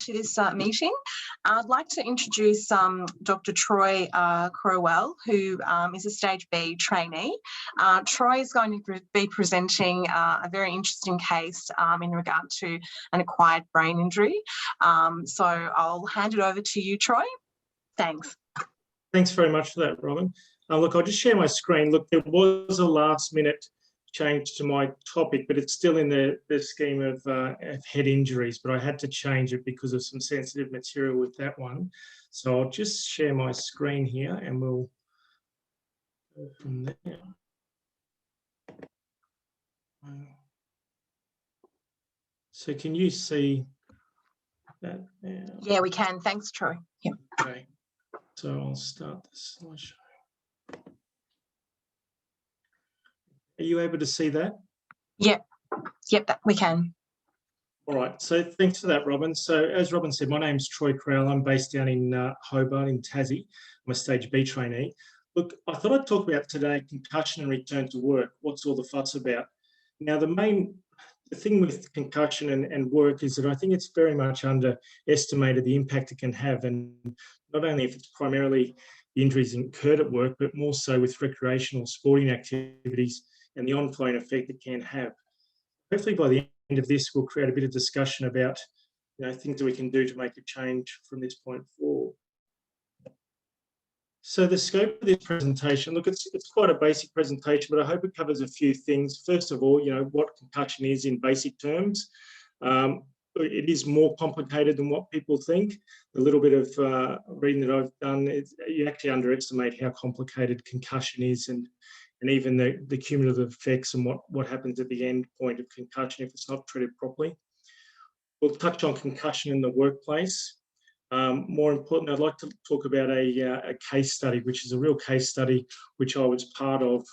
to this meeting. I'd like to introduce Dr. Troy Crowell, who is a Stage B trainee. Troy is going to be presenting a very interesting case in regard to an acquired brain injury. So I'll hand it over to you, Troy. Thanks. Thanks very much for that, Robin. Look, I'll just share my screen. Look, there was a last-minute change to my topic, but it's still in the scheme of head injuries, but I had to change it because of some sensitive material with that one. So I'll just share my screen here and we'll go from there. So can you see that now? Yeah, we can. Thanks, Troy. Yep. Okay. So I'll start this slideshow. Are you able to see that? Yep, we can. All right, so thanks for that, Robin. So as Robin said, my name's Troy Crowell. I'm based down in Hobart in Tassie. I'm a Stage B trainee. Look, I thought I'd talk about today concussion and return to work. What's all the fuss about? Now, the thing with concussion and work is that I think it's very much underestimated the impact it can have, and not only if it's primarily injuries incurred at work, but more so with recreational sporting activities and the on-flowing effect it can have. Hopefully by the end of this, we'll create a bit of discussion about things that we can do to make a change from this point forward. So the scope of this presentation, look, it's quite a basic presentation, but I hope it covers a few things. First of all, what concussion is in basic terms. It is more complicated than what people think. A little bit of reading that I've done, you actually underestimate how complicated concussion is and even the cumulative effects and what happens at the end point of concussion if it's not treated properly. We'll touch on concussion in the workplace. More importantly, I'd like to talk about a case study, which is a real case study, which I was part of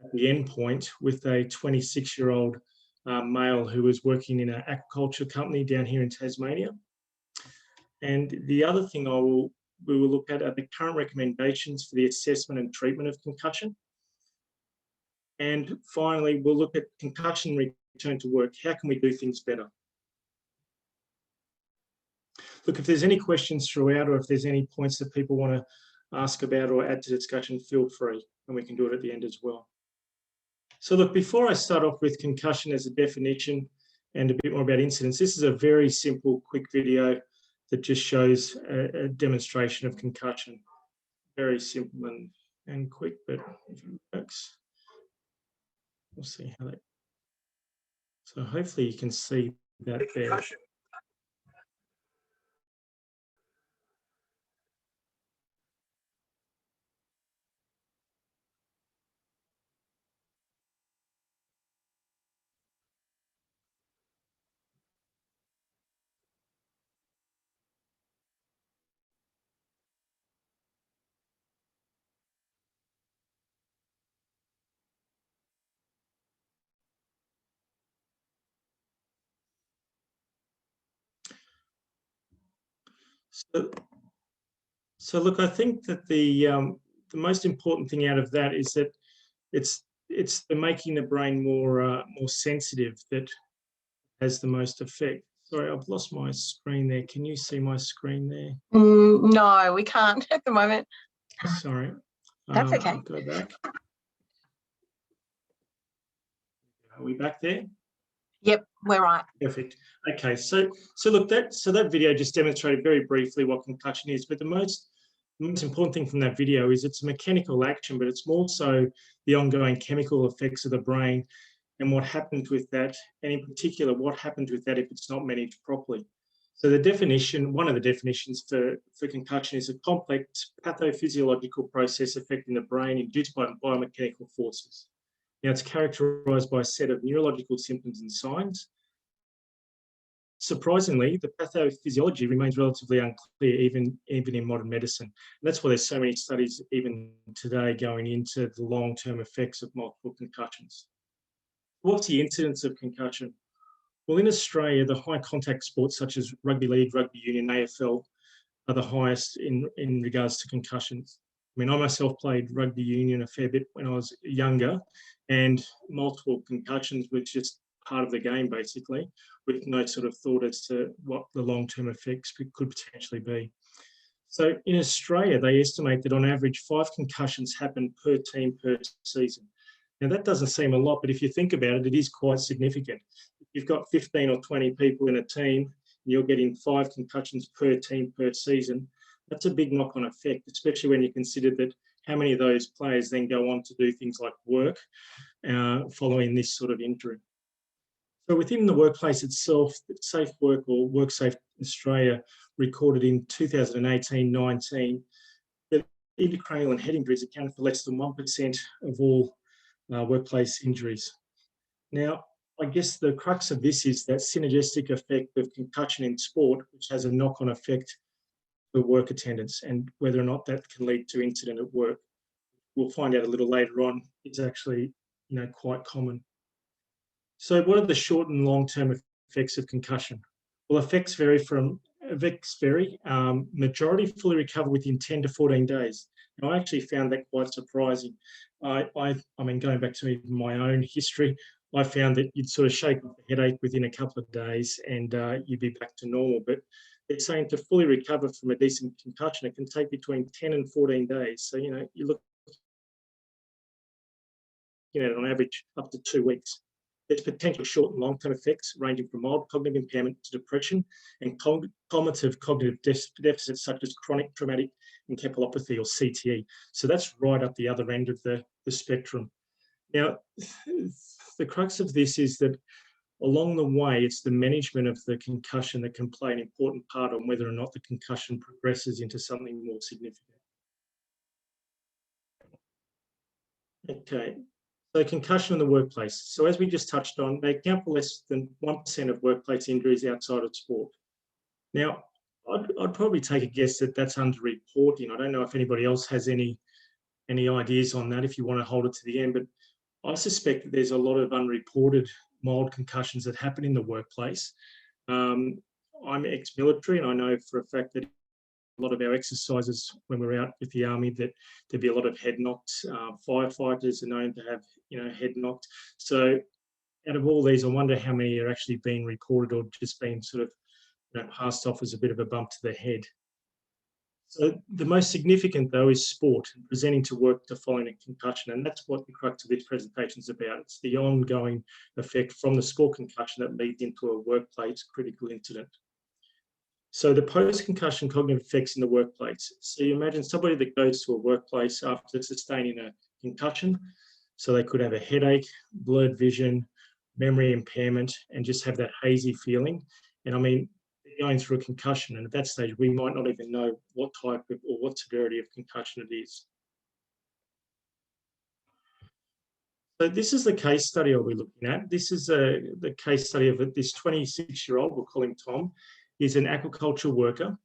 at the end point with a 26-year-old male who was working in an aquaculture company down here in Tasmania. And the other thing we will look at are the current recommendations for the assessment and treatment of concussion. And finally, we'll look at concussion return to work. How can we do things better? Look, if there's any questions throughout or if there's any points that people want to ask about or add to discussion, feel free, and we can do it at the end as well. So look, before I start off with concussion as a definition and a bit more about incidents, this is a very simple, quick video that just shows a demonstration of concussion. Very simple and quick, but if it works, we'll see how that. So hopefully you can see that there. So look, I think that the most important thing out of that is that it's the making the brain more sensitive that has the most effect. Sorry, I've lost my screen there. Can you see my screen there? No, we can't at the moment. Sorry. That's okay. I'll go back. Are we back there? Yep, we're right. Perfect. Okay, so look, that video just demonstrated very briefly what concussion is, but the most important thing from that video is it's a mechanical action, but it's more so the ongoing chemical effects of the brain and what happens with that, and in particular, what happens with that if it's not managed properly. So the definition, one of the definitions for concussion is a complex pathophysiological process affecting the brain induced by biomechanical forces. Now, it's characterised by a set of neurological symptoms and signs. Surprisingly, the pathophysiology remains relatively unclear, even in modern medicine. And that's why there's so many studies, even today, going into the long-term effects of multiple concussions. What's the incidence of concussion? Well, in Australia, the high-contact sports such as rugby league, rugby union, AFL are the highest in regards to concussions. I mean, I myself played rugby union a fair bit when I was younger, and multiple concussions was just part of the game, basically, with no sort of thought as to what the long-term effects could potentially be. So in Australia, they estimate that on average 5 concussions happen per team per season. Now that doesn't seem a lot, but if you think about it, it is quite significant. If you've got 15 or 20 people in a team and you're getting 5 concussions per team per season, that's a big knock-on effect, especially when you consider that how many of those players then go on to do things like work following this sort of injury. So within the workplace itself, Safe Work or WorkSafe Australia recorded in 2018-19 that intracranial and head injuries accounted for less than 1% of all workplace injuries. Now, I guess the crux of this is that synergistic effect of concussion in sport, which has a knock-on effect for work attendance, and whether or not that can lead to incident at work. We'll find out a little later on, it's actually, quite common. So what are the short and long-term effects of concussion? Well, effects vary. Majority fully recover within 10 to 14 days. And I actually found that quite surprising. I mean, going back to even my own history, I found that you'd sort of shake off the headache within a couple of days and you'd be back to normal. But they're saying to fully recover from a decent concussion, it can take between 10 and 14 days. So, you look at on average up to 2 weeks. There's potential short and long-term effects ranging from mild cognitive impairment to depression and cumulative cognitive deficits such as chronic traumatic encephalopathy or CTE. So that's right up the other end of the spectrum. Now, the crux of this is that along the way, it's the management of the concussion that can play an important part on whether or not the concussion progresses into something more significant. Okay. So concussion in the workplace. So as we just touched on, they account for less than 1% of workplace injuries outside of sport. Now, I'd probably take a guess that that's underreporting. I don't know if anybody else has any ideas on that, if you want to hold it to the end, but I suspect that there's a lot of unreported mild concussions that happen in the workplace. I'm ex-military, and I know for a fact that a lot of our exercises when we're out with the army, that there'd be a lot of head knocks. Firefighters are known to have, head knocks. So out of all these, I wonder how many are actually being reported or just being sort of passed off as a bit of a bump to the head. So the most significant, though, is sport, presenting to work to following a concussion, and that's what the crux of this presentation is about. It's the ongoing effect from the sport concussion that leads into a workplace critical incident. So the post-concussion cognitive effects in the workplace. So you imagine somebody that goes to a workplace after sustaining a concussion. So they could have a headache, blurred vision, memory impairment, and just have that hazy feeling. And I mean, they're going through a concussion, and at that stage, we might not even know what type of or what severity of concussion it is. So this is the case study I'll be looking at. This is the case study of this 26-year-old, we'll call him Tom. He's an aquaculture worker.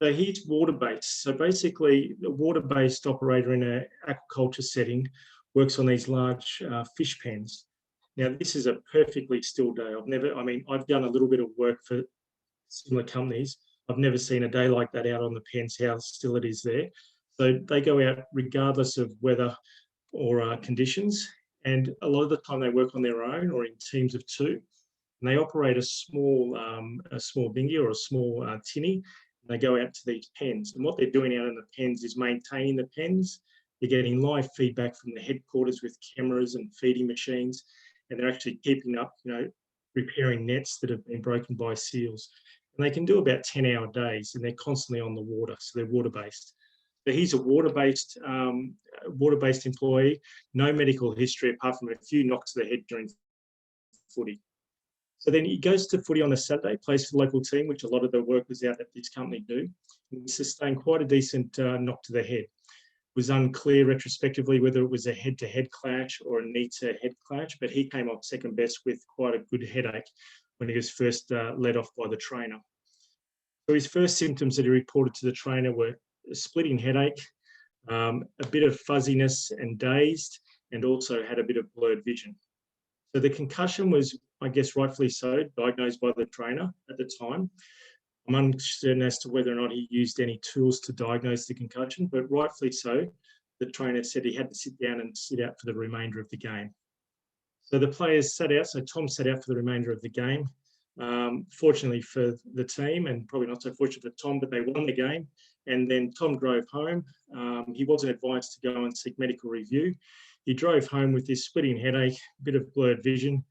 So he's water-based. So basically, a water-based operator in an aquaculture setting works on these large fish pens. Now, this is a perfectly still day. I've done a little bit of work for similar companies. I've never seen a day like that out on the pens, how still it is there. So they go out regardless of weather or conditions. And a lot of the time they work on their own or in teams of 2. And they operate a small dinghy or a small tinny, and they go out to these pens. And what they're doing out in the pens is maintaining the pens. They're getting live feedback from the headquarters with cameras and feeding machines, and they're actually keeping up, repairing nets that have been broken by seals. And they can do about 10-hour days, and they're constantly on the water, so they're water-based. So he's a water-based employee, no medical history apart from a few knocks to the head during footy. So then he goes to footy on a Saturday, plays for the local team, which a lot of the workers out at this company do. And he sustained quite a decent knock to the head. It was unclear retrospectively whether it was a head-to-head clash or a knee-to-head clash, but he came off second best with quite a good headache when he was first led off by the trainer. So his first symptoms that he reported to the trainer were a splitting headache, a bit of fuzziness and dazed, and also had a bit of blurred vision. So the concussion was, I guess rightfully so, diagnosed by the trainer at the time. I'm uncertain as to whether or not he used any tools to diagnose the concussion, but rightfully so, the trainer said he had to sit down and sit out for the remainder of the game. So the players sat out. So Tom sat out for the remainder of the game. Fortunately for the team, and probably not so fortunate for Tom, but they won the game. And then Tom drove home. He wasn't advised to go and seek medical review. He drove home with this splitting headache, a bit of blurred vision,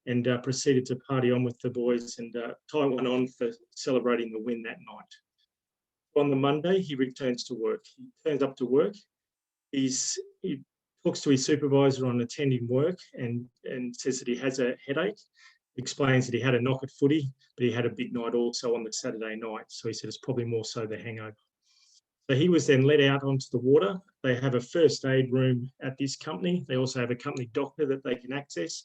and proceeded to party on with the boys and tie one on for celebrating the win that night. On the Monday, he returns to work. He turns up to work. He talks to his supervisor on attending work and says that he has a headache. Explains that he had a knock at footy, but he had a big night also on the Saturday night. So he said it's probably more so the hangover. So he was then led out onto the water. They have a first aid room at this company. They also have a company doctor that they can access.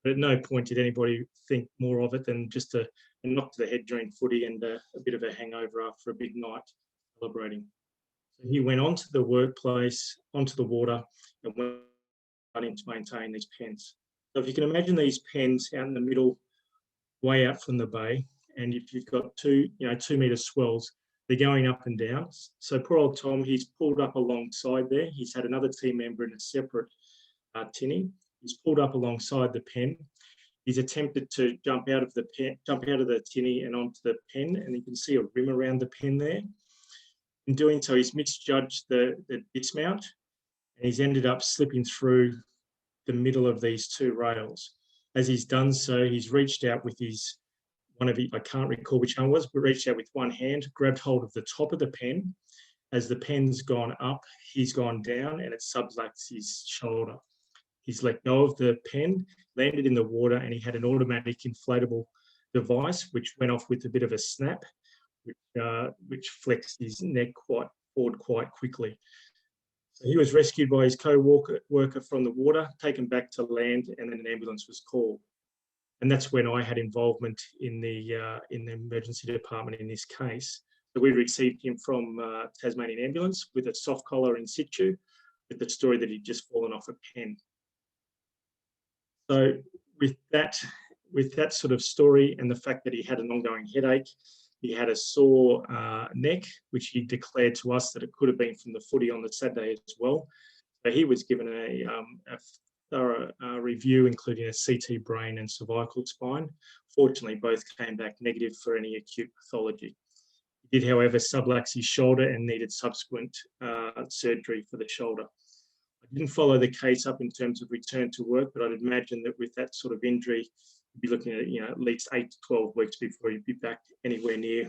But at no point did anybody think more of it than just a knock to the head during footy and a bit of a hangover after a big night celebrating. So he went onto the workplace, onto the water, and went in to maintain these pens. So if you can imagine these pens out in the middle, way out from the bay, and if you've got 2 metre swells, they're going up and down. So poor old Tom, he's pulled up alongside there. He's had another team member in a separate tinny. He's pulled up alongside the pen. He's attempted to jump out of the tinny and onto the pen, and you can see a rim around the pen there. In doing so, he's misjudged the dismount, and he's ended up slipping through the middle of these 2 rails. As he's done so, he's reached out with I can't recall which one it was, but reached out with one hand, grabbed hold of the top of the pen. As the pen's gone up, he's gone down, and it subluxed his shoulder. He's let go of the pen, landed in the water, and he had an automatic inflatable device which went off with a bit of a snap, which flexed his neck forward quite quickly. So he was rescued by his co-worker from the water, taken back to land, and then an ambulance was called. And that's when I had involvement in the emergency department in this case. So we received him from Tasmanian Ambulance with a soft collar in situ, with the story that he'd just fallen off a pen. So with that sort of story and the fact that he had an ongoing headache, he had a sore neck, which he declared to us that it could have been from the footy on the Saturday as well. So he was given a thorough review, including a CT brain and cervical spine. Fortunately, both came back negative for any acute pathology. He did, however, sublux his shoulder and needed subsequent surgery for the shoulder. I didn't follow the case up in terms of return to work, but I'd imagine that with that sort of injury, you'd be looking at at least 8 to 12 weeks before he'd be back anywhere near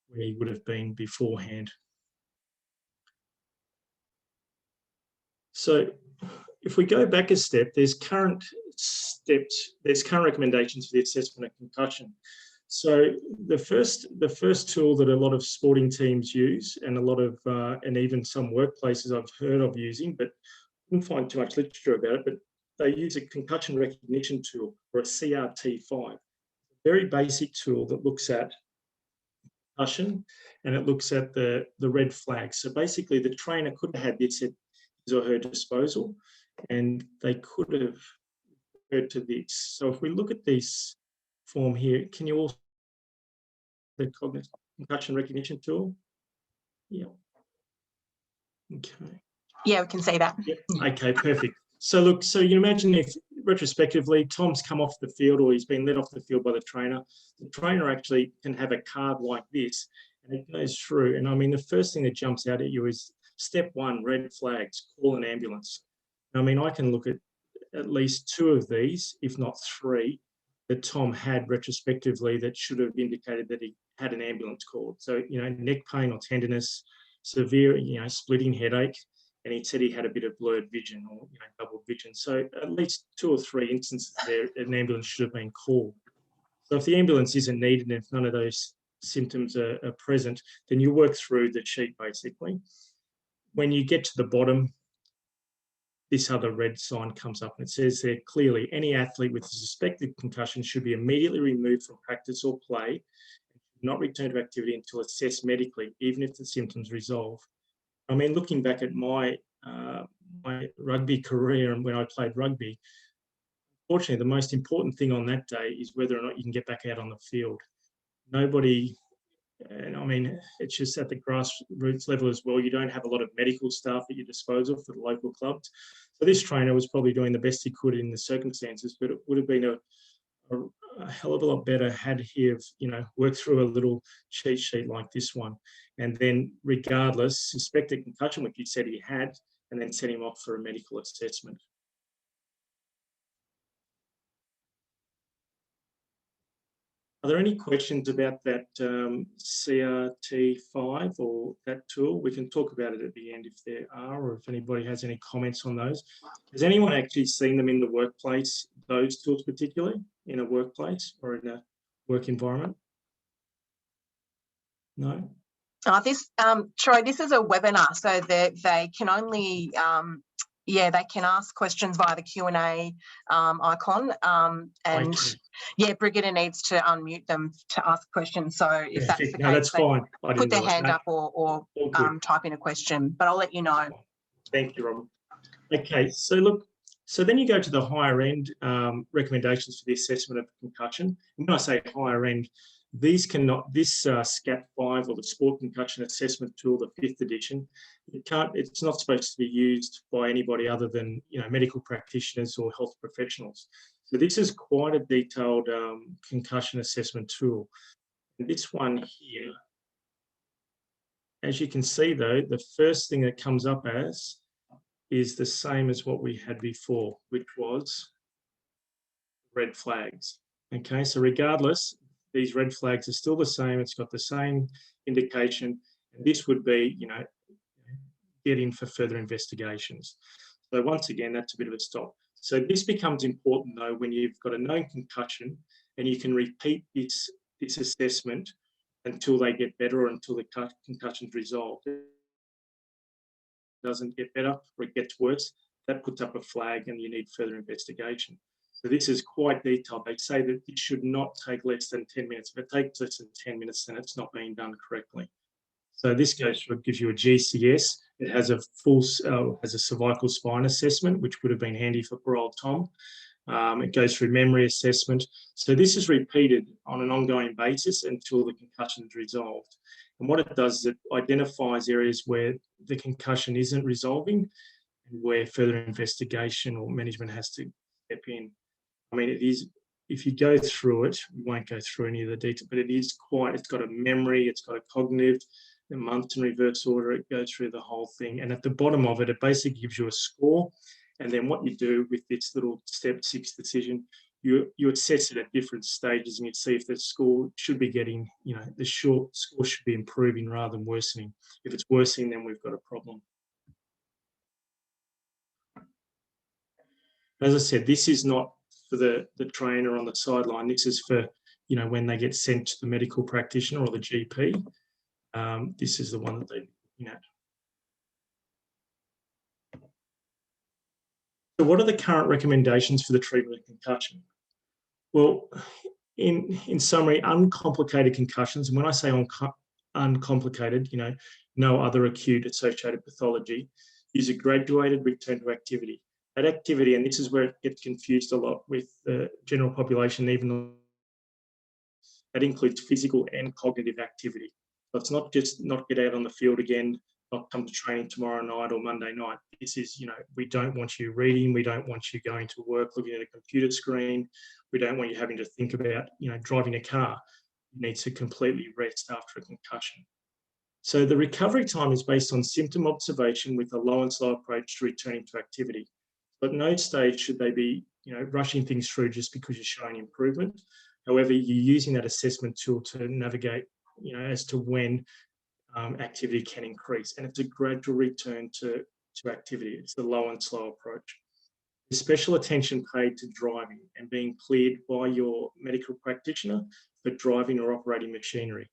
where he would have been beforehand. So if we go back a step, there's current recommendations for the assessment of concussion. So the first tool that a lot of sporting teams use, and a lot of and even some workplaces I've heard of using, but couldn't find too much literature about it, but they use a concussion recognition tool, or a CRT5. A very basic tool that looks at concussion, and it looks at the red flags. So basically the trainer could have had this at his or her disposal, and they could have referred to this. So if we look at this form here, can you also the concussion recognition tool? Yeah. Okay. Yeah, we can see that. Yep. Okay, perfect. So look, so you imagine if retrospectively Tom's come off the field, or he's been led off the field by the trainer actually can have a card like this, and it goes through. And I mean, the first thing that jumps out at you is step 1, red flags, call an ambulance. I mean, I can look at least 2 of these, if not 3, that Tom had retrospectively that should have indicated that he had an ambulance called. So, neck pain or tenderness, severe, splitting headache, and he said he had a bit of blurred vision or double vision. So at least 2 or 3 instances there, an ambulance should have been called. So if the ambulance isn't needed and if none of those symptoms are present, then you work through the sheet basically. When you get to the bottom, this other red sign comes up and it says there clearly, any athlete with a suspected concussion should be immediately removed from practice or play, and not return to activity until assessed medically, even if the symptoms resolve. I mean, looking back at my rugby career and when I played rugby, fortunately, the most important thing on that day is whether or not you can get back out on the field. Nobody, and I mean, it's just at the grassroots level as well. You don't have a lot of medical staff at your disposal for the local clubs. So this trainer was probably doing the best he could in the circumstances, but it would have been a hell of a lot better had he have, worked through a little cheat sheet like this one, and then regardless, suspected concussion, which he said he had, and then sent him off for a medical assessment. Are there any questions about that CRT5 or that tool? We can talk about it at the end if there are, or if anybody has any comments on those. Has anyone actually seen them in the workplace, those tools particularly, in a workplace or in a work environment? No? Troy, this is a webinar, so they can only, they can ask questions via the Q&A icon. And yeah, Brigitte needs to unmute them to ask questions. So if that's the case, that's fine. Put their hand up or type in a question, but I'll let you know. Thank you, Robert. Okay, so look, so then you go to the higher end recommendations for the assessment of concussion. And when I say higher end, these cannot, this SCAT5 or the Sport Concussion Assessment Tool, the 5th edition, it's not supposed to be used by anybody other than, medical practitioners or health professionals. So this is quite a detailed concussion assessment tool. And this one here, as you can see though, the first thing that comes up as is the same as what we had before, which was red flags. Okay, so regardless, these red flags are still the same. It's got the same indication. And this would be, get in for further investigations. So once again, that's a bit of a stop. So this becomes important though when you've got a known concussion and you can repeat this assessment until they get better or until the concussion's resolved. If it doesn't get better or it gets worse, that puts up a flag and you need further investigation. So this is quite detailed. They say that it should not take less than 10 minutes. If it takes less than 10 minutes, then it's not being done correctly. So this goes through, gives you a GCS. It has a full, has a cervical spine assessment, which would have been handy for poor old Tom. It goes through memory assessment. So this is repeated on an ongoing basis until the concussion is resolved. And what it does is it identifies areas where the concussion isn't resolving and where further investigation or management has to step in. I mean, it is, if you go through it, we won't go through any of the detail, but it is quite, it's got a memory, it's got a cognitive, the months in reverse order, it goes through the whole thing. And at the bottom of it, it basically gives you a score. And then what you do with this little step 6 decision, you assess it at different stages and you see if the score should be getting, the short score should be improving rather than worsening. If it's worsening, then we've got a problem. As I said, this is not for the trainer on the sideline. This is for, when they get sent to the medical practitioner or the GP. This is the one that they're looking at. So what are the current recommendations for the treatment of concussion? Well, in summary, uncomplicated concussions, and when I say uncomplicated, no other acute associated pathology, is a graduated return to activity. That activity, and this is where it gets confused a lot with the general population, even though that includes physical and cognitive activity. So it's not just not get out on the field again, not come to training tomorrow night or Monday night. This is, we don't want you reading. We don't want you going to work looking at a computer screen. We don't want you having to think about, driving a car. You need to completely rest after a concussion. So the recovery time is based on symptom observation with a low and slow approach to returning to activity. But at no stage should they be, rushing things through just because you're showing improvement. However, you're using that assessment tool to navigate, as to when activity can increase. And it's a gradual return to activity. It's the low and slow approach. There's special attention paid to driving and being cleared by your medical practitioner for driving or operating machinery.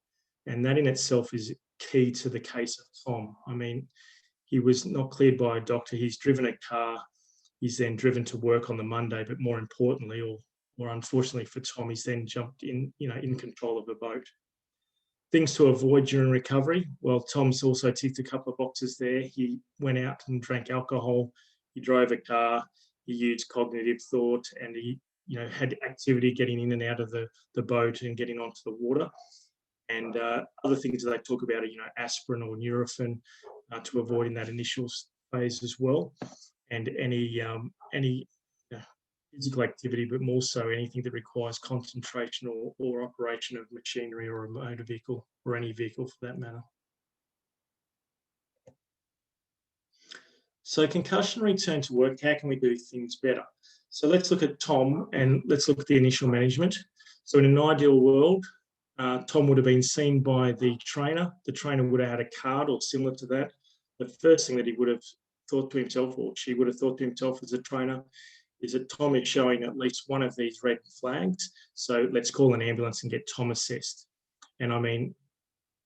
And that in itself is key to the case of Tom. I mean, he was not cleared by a doctor. He's driven a car. He's then driven to work on the Monday, but more importantly, or unfortunately for Tom, he's then jumped in, in control of a boat. Things to avoid during recovery. Well, Tom's also ticked a couple of boxes there. He went out and drank alcohol. He drove a car. He used cognitive thought, and he, had activity getting in and out of the boat and getting onto the water. And other things that they talk about are, aspirin or Nurofen to avoid in that initial phase as well. and any physical activity, but more so anything that requires concentration or operation of machinery or a motor vehicle or any vehicle for that matter. So concussion return to work, how can we do things better? So let's look at Tom and let's look at the initial management. So in an ideal world, Tom would have been seen by the trainer. The trainer would have had a card or similar to that. The first thing that he would have thought to himself, or she would have thought to himself as a trainer, is that Tom is showing at least one of these red flags. So let's call an ambulance and get Tom assessed. And I mean,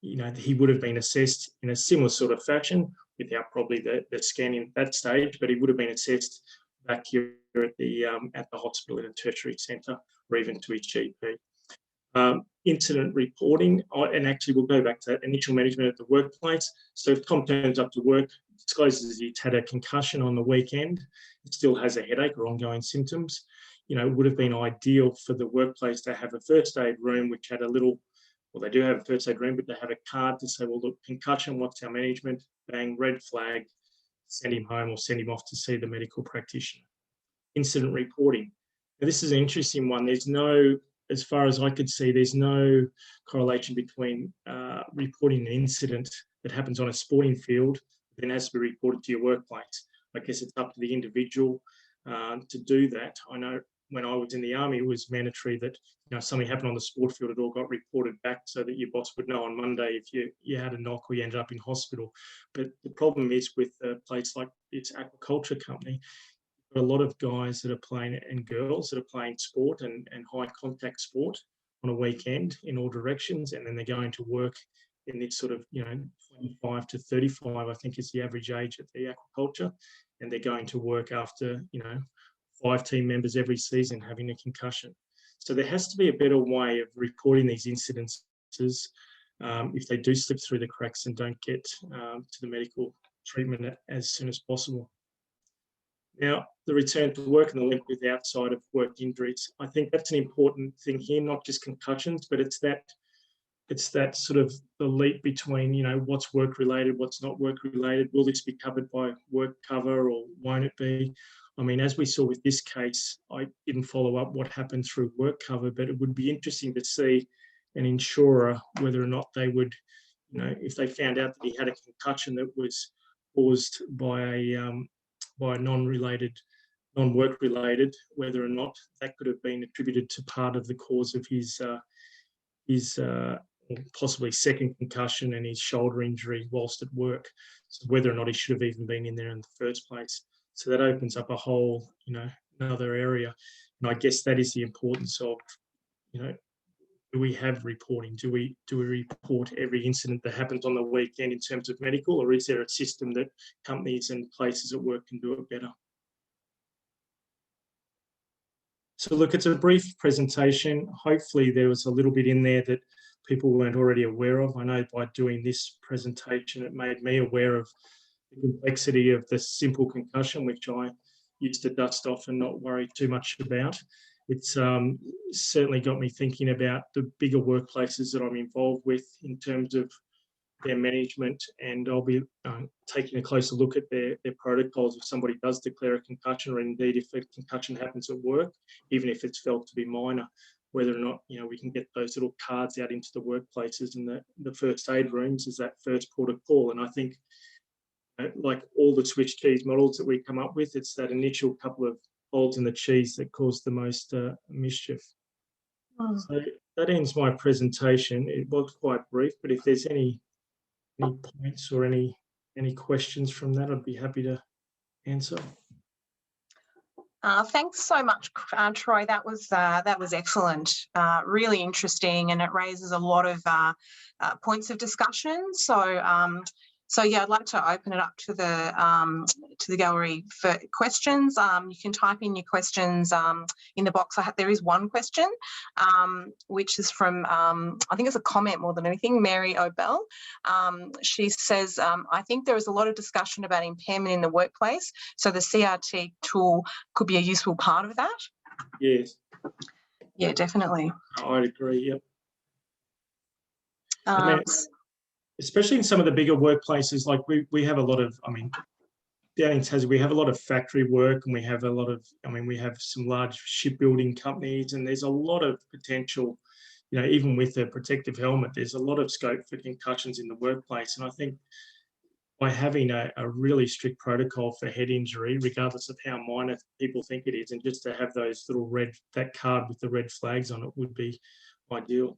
you know, he would have been assessed in a similar sort of fashion without probably the scanning at that stage, but he would have been assessed back here at the hospital in a tertiary centre or even to his GP. Incident reporting, and actually we'll go back to that initial management at the workplace. So if Tom turns up to work, discloses he's had a concussion on the weekend, it still has a headache or ongoing symptoms, you know, it would have been ideal for the workplace to have a first aid room which had a little, well, they do have a first aid room, but they have a card to say, well, look, concussion, what's our management? Bang, red flag, send him home or send him off to see the medical practitioner. Incident reporting. Now, this is an interesting one. There's no, as far as I could see, there's no correlation between reporting an incident that happens on a sporting field, then has to be reported to your workplace. I guess it's up to the individual to do that. I know when I was in the army, it was mandatory that, you know, something happened on the sport field, it all got reported back so that your boss would know on Monday if you had a knock or you ended up in hospital. But the problem is with a place like its aquaculture company, a lot of guys that are playing and girls that are playing sport and high contact sport on a weekend in all directions, and then they're going to work in this sort of, you know, 25 to 35, I think is the average age at the aquaculture, and they're going to work after, you know, 5 team members every season having a concussion. So there has to be a better way of reporting these incidences if they do slip through the cracks and don't get to the medical treatment as soon as possible. Now, the return to work and the link with outside of work injuries, I think that's an important thing here, not just concussions, but it's that sort of the leap between, you know, what's work related, what's not work related. Will this be covered by work cover or won't it be? I mean, as we saw with this case, I didn't follow up what happened through work cover, but it would be interesting to see an insurer whether or not they would, you know, if they found out that he had a concussion that was caused by a non-work related, whether or not that could have been attributed to part of the cause of his possibly second concussion and his shoulder injury whilst at work. So whether or not he should have even been in there in the first place. So that opens up a whole, you know, another area. And I guess that is the importance of, you know, do we have reporting? Do we report every incident that happens on the weekend in terms of medical, or is there a system that companies and places at work can do it better? So look, it's a brief presentation. Hopefully there was a little bit in there that people weren't already aware of. I know by doing this presentation, it made me aware of the complexity of the simple concussion, which I used to dust off and not worry too much about. It's certainly got me thinking about the bigger workplaces that I'm involved with in terms of their management, and I'll be taking a closer look at their protocols if somebody does declare a concussion, or indeed if a concussion happens at work, even if it's felt to be minor, whether or not, you know, we can get those little cards out into the workplaces and the first aid rooms as that first port of call. And I think, like all the switch keys models that we come up with, it's that initial couple of holes in the cheese that cause the most mischief. So that ends my presentation. It was quite brief, but if there's any points or any questions from that, I'd be happy to answer. Thanks so much, Troy. That was excellent. Really interesting, and it raises a lot of points of discussion. So yeah, I'd like to open it up to the gallery for questions. You can type in your questions in the box. There is one question, which is from, I think it's a comment more than anything, Mary O'Bell. She says, I think there is a lot of discussion about impairment in the workplace, so the CRT tool could be a useful part of that. Yes. Yeah, definitely. I'd agree, yep. I mean, especially in some of the bigger workplaces, like we have a lot of, I mean, down in Tassie, we have a lot of factory work, and we have a lot of, we have some large shipbuilding companies, and there's a lot of potential, even with a protective helmet, there's a lot of scope for concussions in the workplace. And I think by having a really strict protocol for head injury, regardless of how minor people think it is, and just to have those little that card with the red flags on it would be ideal.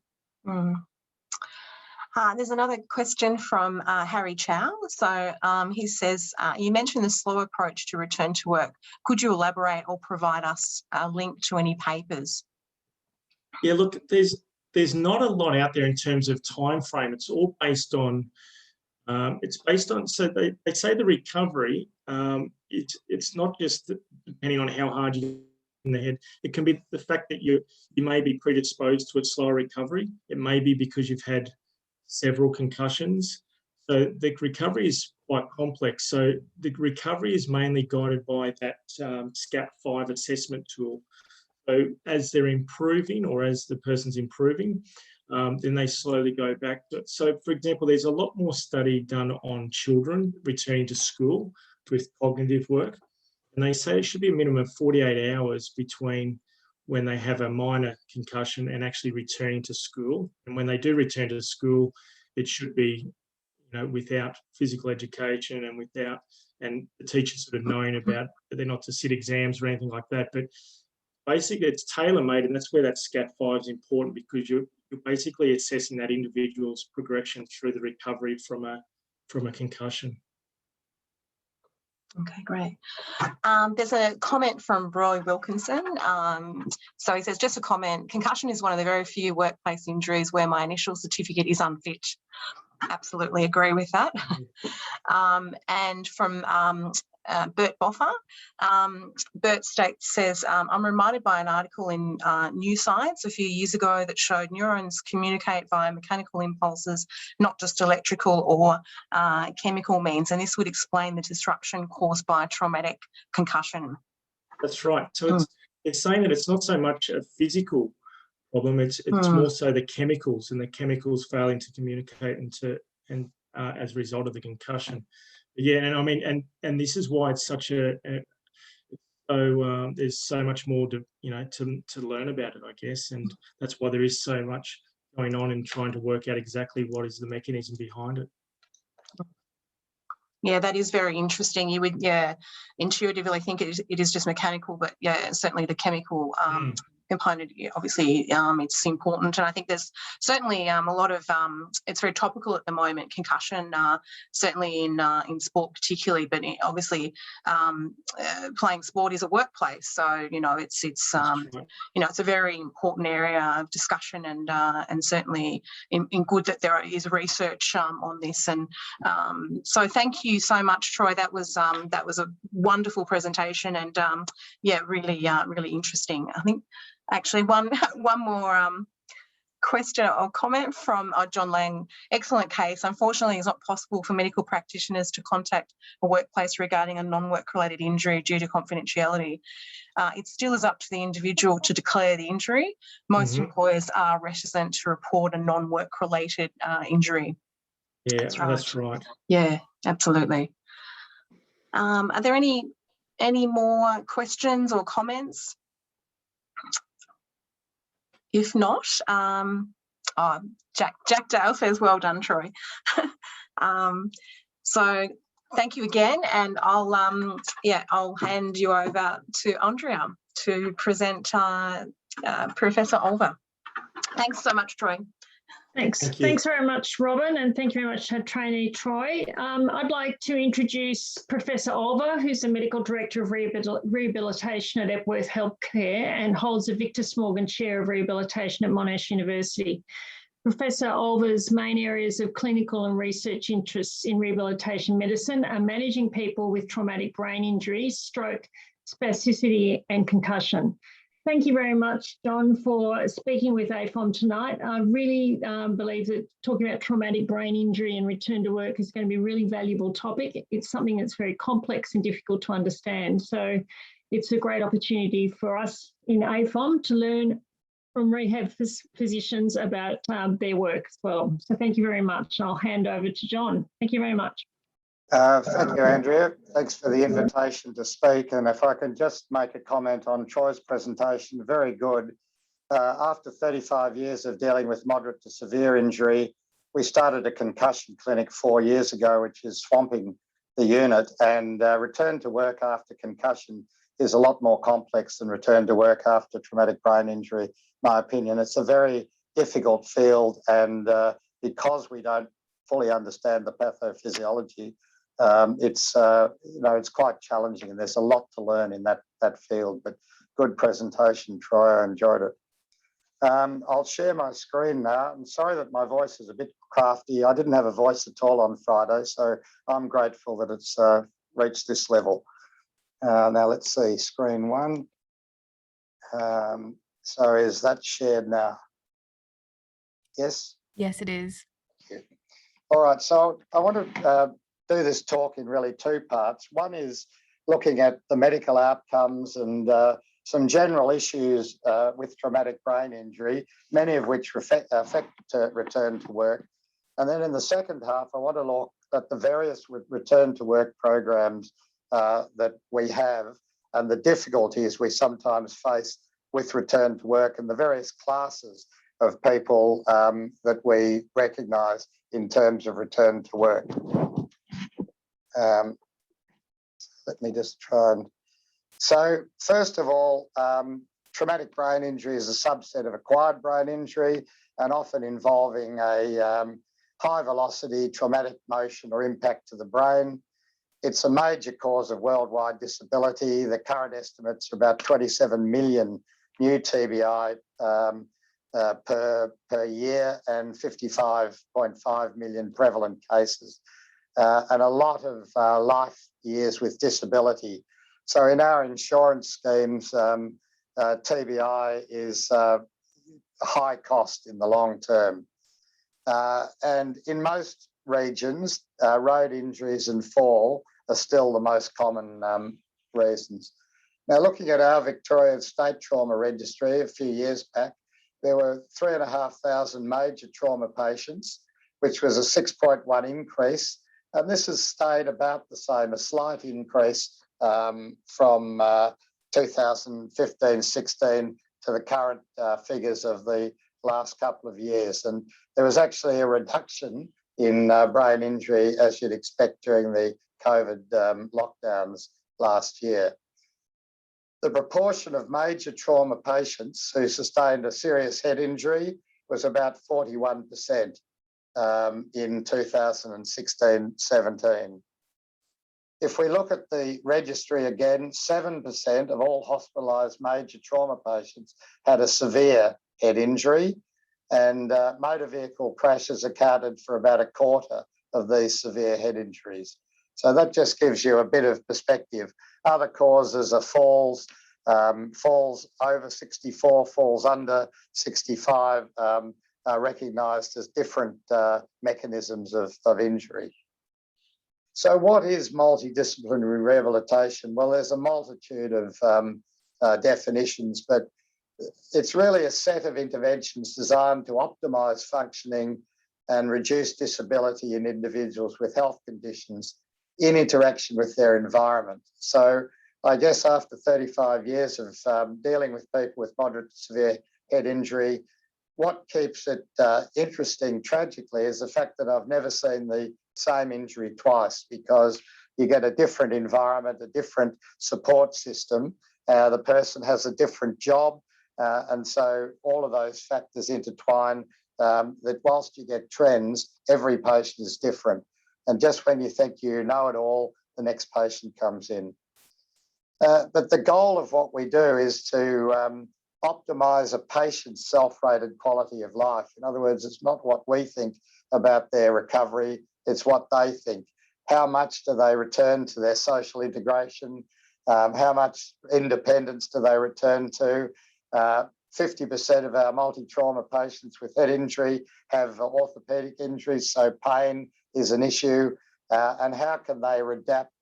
There's another question from Harry Chow. So he says, you mentioned the slow approach to return to work. Could you elaborate or provide us a link to any papers? Yeah, look, there's not a lot out there in terms of time frame. It's all based on, so they say the recovery, it's not just depending on how hard you in the head. It can be the fact that you may be predisposed to a slower recovery. It may be because you've had several concussions. So the recovery is quite complex. So the recovery is mainly guided by that SCAP-5 assessment tool. So as they're improving, or as the person's improving, then they slowly go back. So for example, there's a lot more study done on children returning to school with cognitive work. And they say it should be a minimum of 48 hours between when they have a minor concussion and actually returning to school. And when they do return to school, it should be, without physical education and and the teacher sort of knowing about that they're not to sit exams or anything like that. But basically it's tailor-made, and that's where that SCAP-5 is important, because you're basically assessing that individual's progression through the recovery from a concussion. Okay, great. There's a comment from Roy Wilkinson. So he says, just a comment, concussion is one of the very few workplace injuries where my initial certificate is unfit. Absolutely agree with that. And from Bert Boffer, Bert says, I'm reminded by an article in New Science a few years ago that showed neurons communicate via mechanical impulses, not just electrical or chemical means, and this would explain the disruption caused by traumatic concussion. That's right. So it's saying that it's not so much a physical problem, it's more so the chemicals, and the chemicals failing to communicate and as a result of the concussion. Yeah, and and this is why it's such there's so much more to learn about it, I guess, and that's why there is so much going on in trying to work out exactly what is the mechanism behind it. Yeah, that is very interesting. You would, intuitively think it is just mechanical, but certainly the chemical component, obviously, it's important. And I think there's certainly a lot of, it's very topical at the moment, concussion, certainly in sport particularly, but obviously playing sport is a workplace. So, it's it's a very important area of discussion, and certainly in good that there is research on this. And so thank you so much, Troy. That was a wonderful presentation, and really interesting. I think actually one more question or comment from John Lang. Excellent case. Unfortunately, it's not possible for medical practitioners to contact a workplace regarding a non-work related injury due to confidentiality. It still is up to the individual to declare the injury. Most employers are reticent to report a non-work related injury. Yeah, that's right. Yeah, absolutely. Are there any more questions or comments? If not, Jack Dale says, well done, Troy. So thank you again, and I'll hand you over to Andrea to present Professor Olver. Thanks so much, Troy. Thanks. Thanks very much, Robin, and thank you very much to trainee Troy. I'd like to introduce Professor Olver, who's the Medical Director of Rehabilitation at Epworth Healthcare and holds the Victor Morgan Chair of Rehabilitation at Monash University. Professor Olver's main areas of clinical and research interests in rehabilitation medicine are managing people with traumatic brain injuries, stroke, spasticity, and concussion. Thank you very much, John, for speaking with AFOEM tonight. I really believe that talking about traumatic brain injury and return to work is going to be a really valuable topic. It's something that's very complex and difficult to understand. So it's a great opportunity for us in AFOEM to learn from rehab physicians about their work as well. So thank you very much. I'll hand over to John. Thank you very much. Thank you, Andrea. Thanks for the invitation to speak. And if I can just make a comment on Troy's presentation, very good. After 35 years of dealing with moderate to severe injury, we started a concussion clinic 4 years ago, which is swamping the unit, and return to work after concussion is a lot more complex than return to work after traumatic brain injury, in my opinion. It's a very difficult field, and because we don't fully understand the pathophysiology, it's quite challenging, and there's a lot to learn in that field. But good presentation, Troy. I enjoyed it. I'll share my screen now. I'm sorry that my voice is a bit crafty. I didn't have a voice at all on Friday, so I'm grateful that it's reached this level. Now let's see, screen one. So is that shared now? Yes? Yes, it is. All right, so I want to do this talk in really two parts. One is looking at the medical outcomes and some general issues with traumatic brain injury, many of which affect return to work. And then in the second half, I want to look at the various return to work programs that we have and the difficulties we sometimes face with return to work and the various classes of people that we recognise in terms of return to work. Let me just try and... So first of all, traumatic brain injury is a subset of acquired brain injury and often involving a high velocity traumatic motion or impact to the brain. It's a major cause of worldwide disability. The current estimates are about 27 million new TBI per year and 55.5 million prevalent cases, and a lot of life years with disability. So in our insurance schemes, TBI is high cost in the long term. And in most regions, road injuries and fall are still the most common reasons. Now, looking at our Victoria State Trauma Registry a few years back, there were 3,500 major trauma patients, which was a 6.1 increase. And this has stayed about the same, a slight increase from 2015-16 to the current figures of the last couple of years. And there was actually a reduction in brain injury, as you'd expect during the COVID lockdowns last year. The proportion of major trauma patients who sustained a serious head injury was about 41% in 2016-17. If we look at the registry again, 7% of all hospitalised major trauma patients had a severe head injury, and motor vehicle crashes accounted for about a quarter of these severe head injuries. So that just gives you a bit of perspective. Other causes are falls, falls over 64, falls under 65, are recognised as different mechanisms of injury. So what is multidisciplinary rehabilitation? Well, there's a multitude of definitions, but it's really a set of interventions designed to optimise functioning and reduce disability in individuals with health conditions in interaction with their environment. So I guess after 35 years of dealing with people with moderate to severe head injury, what keeps it interesting, tragically, is the fact that I've never seen the same injury twice, because you get a different environment, a different support system. The person has a different job. And so all of those factors intertwine, that whilst you get trends, every patient is different. And just when you think you know it all, the next patient comes in. But the goal of what we do is to optimise a patient's self-rated quality of life. In other words, it's not what we think about their recovery, it's what they think. How much do they return to their social integration? How much independence do they return to? 50% of our multi-trauma patients with head injury have orthopaedic injuries, so pain is an issue. And how can they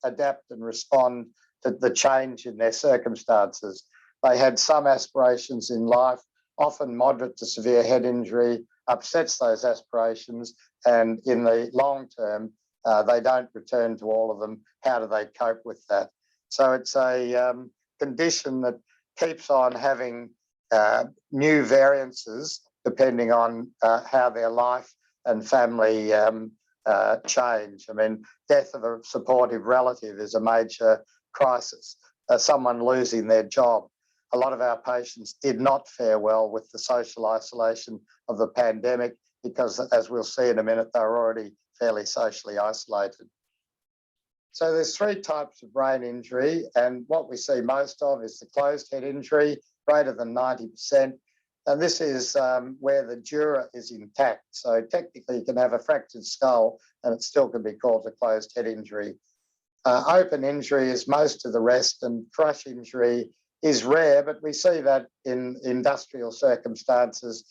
adapt and respond to the change in their circumstances? They had some aspirations in life. Often moderate to severe head injury upsets those aspirations, and in the long term, they don't return to all of them. How do they cope with that? So it's a condition that keeps on having new variances depending on how their life and family change. I mean, death of a supportive relative is a major crisis. Someone losing their job. A lot of our patients did not fare well with the social isolation of the pandemic because, as we'll see in a minute, they were already fairly socially isolated. So there's three types of brain injury, and what we see most of is the closed head injury, greater than 90%. And this is where the dura is intact. So technically you can have a fractured skull and it still can be called a closed head injury. Open injury is most of the rest, and crush injury is rare, but we see that in industrial circumstances,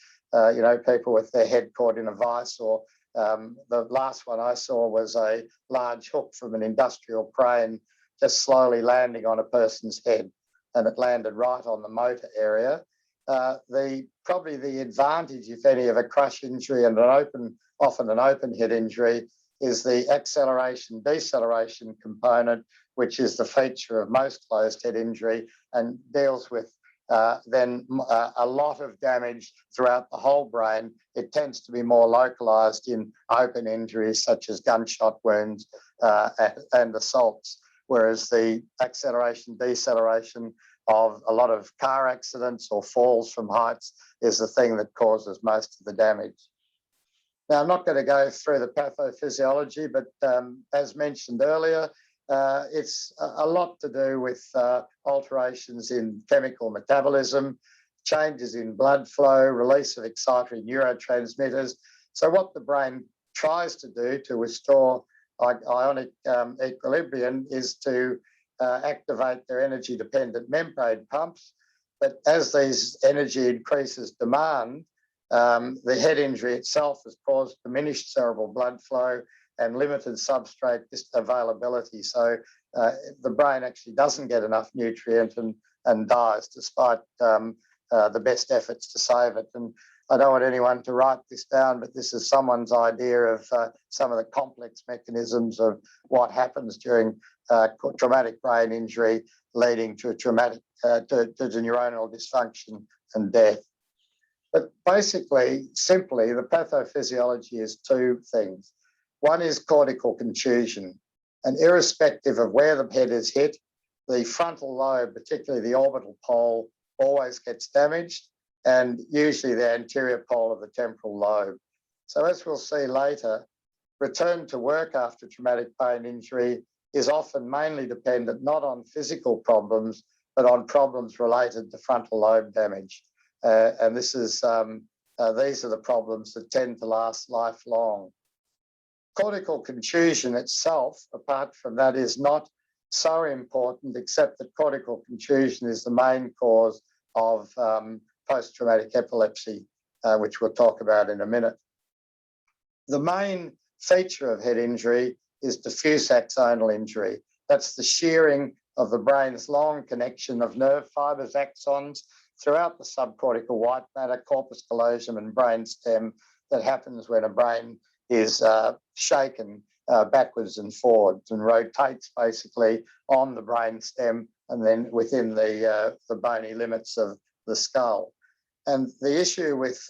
people with their head caught in a vice, or the last one I saw was a large hook from an industrial crane just slowly landing on a person's head, and it landed right on the motor area. Probably the advantage, if any, of a crush injury and often an open head injury is the acceleration deceleration component, which is the feature of most closed head injury and deals with then a lot of damage throughout the whole brain. It tends to be more localised in open injuries such as gunshot wounds and assaults, whereas the acceleration deceleration of a lot of car accidents or falls from heights is the thing that causes most of the damage. Now, I'm not going to go through the pathophysiology, but as mentioned earlier, it's a lot to do with alterations in chemical metabolism, changes in blood flow, release of excitatory neurotransmitters. So what the brain tries to do to restore ionic equilibrium is to activate their energy-dependent membrane pumps. But as these energy increases demand, the head injury itself has caused diminished cerebral blood flow and limited substrate availability. So the brain actually doesn't get enough nutrient and dies despite the best efforts to save it. And I don't want anyone to write this down, but this is someone's idea of some of the complex mechanisms of what happens during traumatic brain injury leading to traumatic to neuronal dysfunction and death. But basically, simply, the pathophysiology is two things. One is cortical contusion, and irrespective of where the head is hit, the frontal lobe, particularly the orbital pole, always gets damaged, and usually the anterior pole of the temporal lobe. So as we'll see later, return to work after traumatic brain injury is often mainly dependent not on physical problems, but on problems related to frontal lobe damage. And this is these are the problems that tend to last lifelong. Cortical contusion itself, apart from that, is not so important, except that cortical contusion is the main cause of post-traumatic epilepsy, which we'll talk about in a minute. The main feature of head injury is diffuse axonal injury. That's the shearing of the brain's long connection of nerve fibres, axons, throughout the subcortical white matter, corpus callosum and brainstem that happens when a brain is shaken backwards and forwards and rotates basically on the brainstem and then within the bony limits of the skull. And the issue with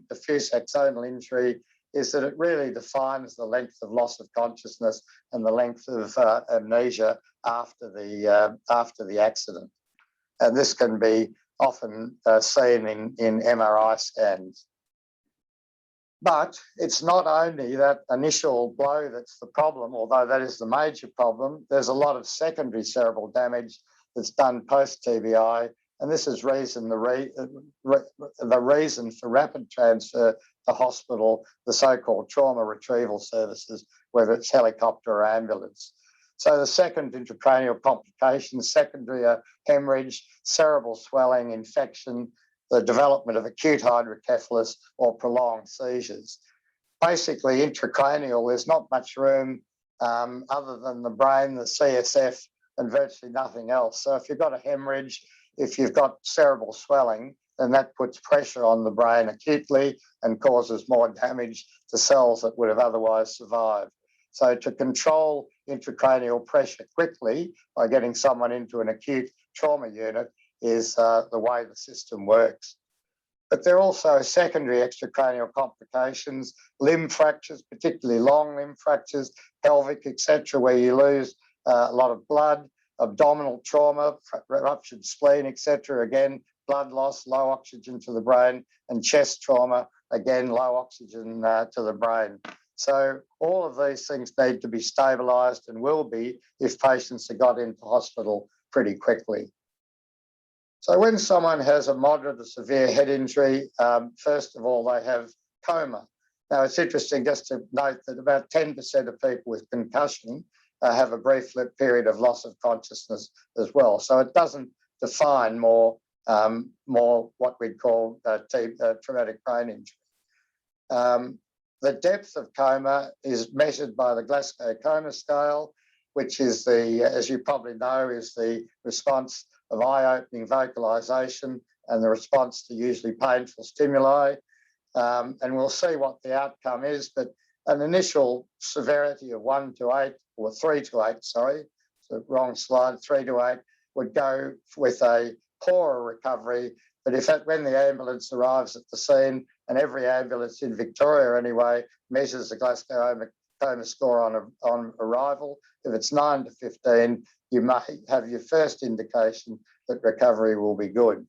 diffuse axonal injury is that it really defines the length of loss of consciousness and the length of amnesia after the accident. And this can be often seen in MRI scans. But it's not only that initial blow that's the problem, although that is the major problem. There's a lot of secondary cerebral damage that's done post-TBI, and this is the reason for rapid transfer to hospital, the so-called trauma retrieval services, whether it's helicopter or ambulance. So the second intracranial complications, secondary are hemorrhage, cerebral swelling, infection, the development of acute hydrocephalus or prolonged seizures. Basically, intracranial, there's not much room other than the brain, the CSF, and virtually nothing else. So if you've got a hemorrhage, if you've got cerebral swelling, then that puts pressure on the brain acutely and causes more damage to cells that would have otherwise survived. So to control intracranial pressure quickly by getting someone into an acute trauma unit is the way the system works. But there are also secondary extracranial complications, limb fractures, particularly long limb fractures, pelvic, etc., where you lose a lot of blood, abdominal trauma, ruptured spleen, etc., again, blood loss, low oxygen to the brain, and chest trauma, again, low oxygen to the brain. So all of these things need to be stabilised and will be if patients are got into hospital pretty quickly. So when someone has a moderate or severe head injury, first of all, they have coma. Now, it's interesting just to note that about 10% of people with concussion have a brief period of loss of consciousness as well. So it doesn't define more what we'd call traumatic brain injury. The depth of coma is measured by the Glasgow Coma Scale, which is the, as you probably know, is the response of eye-opening vocalisation and the response to usually painful stimuli. And we'll see what the outcome is, but an initial severity of 1 to 8, or 3 to 8, sorry, so wrong slide, 3 to 8, would go with a poorer recovery. But if when the ambulance arrives at the scene, and every ambulance in Victoria anyway measures the Glasgow Coma score on arrival, if it's 9 to 15, you may have your first indication that recovery will be good.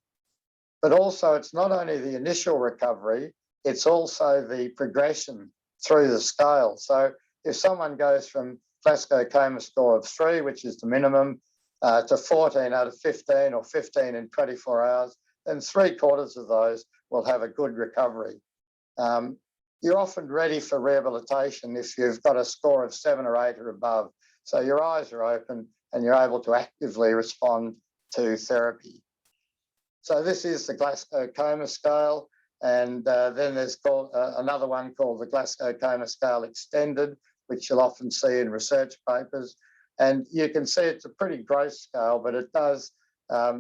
But also, it's not only the initial recovery, it's also the progression through the scale. So if someone goes from Glasgow Coma score of 3, which is the minimum, to 14 out of 15 or 15 in 24 hours, then 3/4 of those will have a good recovery. You're often ready for rehabilitation if you've got a score of 7 or 8 or above. So your eyes are open and you're able to actively respond to therapy. So this is the Glasgow Coma Scale, and then there's another one called the Glasgow Coma Scale Extended, which you'll often see in research papers. And you can see it's a pretty gross scale, but it does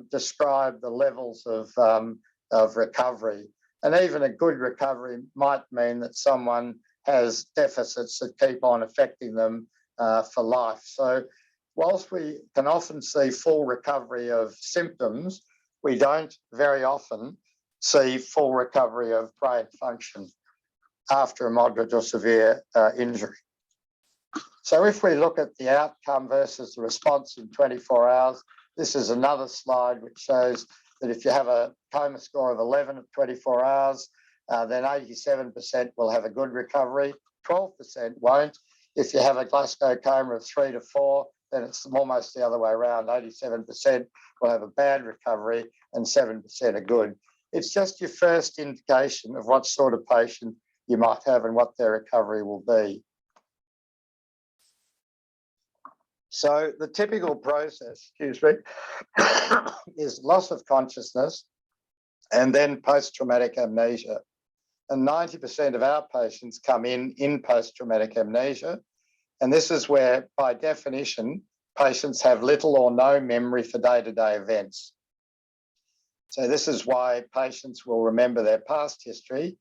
describe the levels of recovery. And even a good recovery might mean that someone has deficits that keep on affecting them for life. So whilst we can often see full recovery of symptoms, we don't very often see full recovery of brain function after a moderate or severe injury. So if we look at the outcome versus the response in 24 hours, this is another slide which shows that if you have a coma score of 11 at 24 hours, then 87% will have a good recovery, 12% won't. If you have a Glasgow coma of 3 to 4, then it's almost the other way around. 87% will have a bad recovery and 7% are good. It's just your first indication of what sort of patient you might have and what their recovery will be. So the typical process, excuse me, is loss of consciousness and then post-traumatic amnesia. And 90% of our patients come in post-traumatic amnesia. And this is where, by definition, patients have little or no memory for day-to-day events. So this is why patients will remember their past history,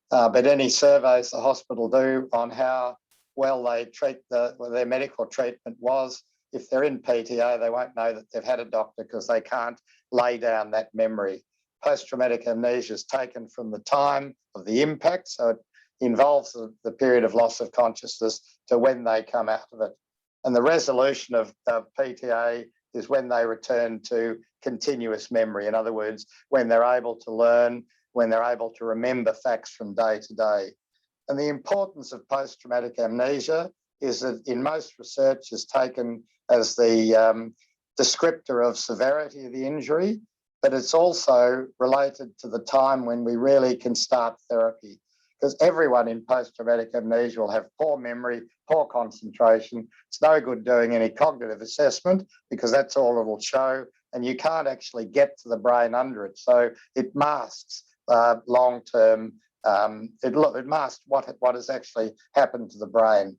but any surveys the hospital do on how well they treat their medical treatment was, if they're in PTA, they won't know that they've had a doctor because they can't lay down that memory. Post-traumatic amnesia is taken from the time of the impact, so it involves the period of loss of consciousness to when they come out of it. And the resolution of PTA is when they return to continuous memory. In other words, when they're able to learn, when they're able to remember facts from day to day. And the importance of post-traumatic amnesia is that in most research is taken as the descriptor of severity of the injury, but it's also related to the time when we really can start therapy. Because everyone in post-traumatic amnesia will have poor memory, poor concentration. It's no good doing any cognitive assessment because that's all it'll show, and you can't actually get to the brain under it. So it masks long-term, it masks what has actually happened to the brain.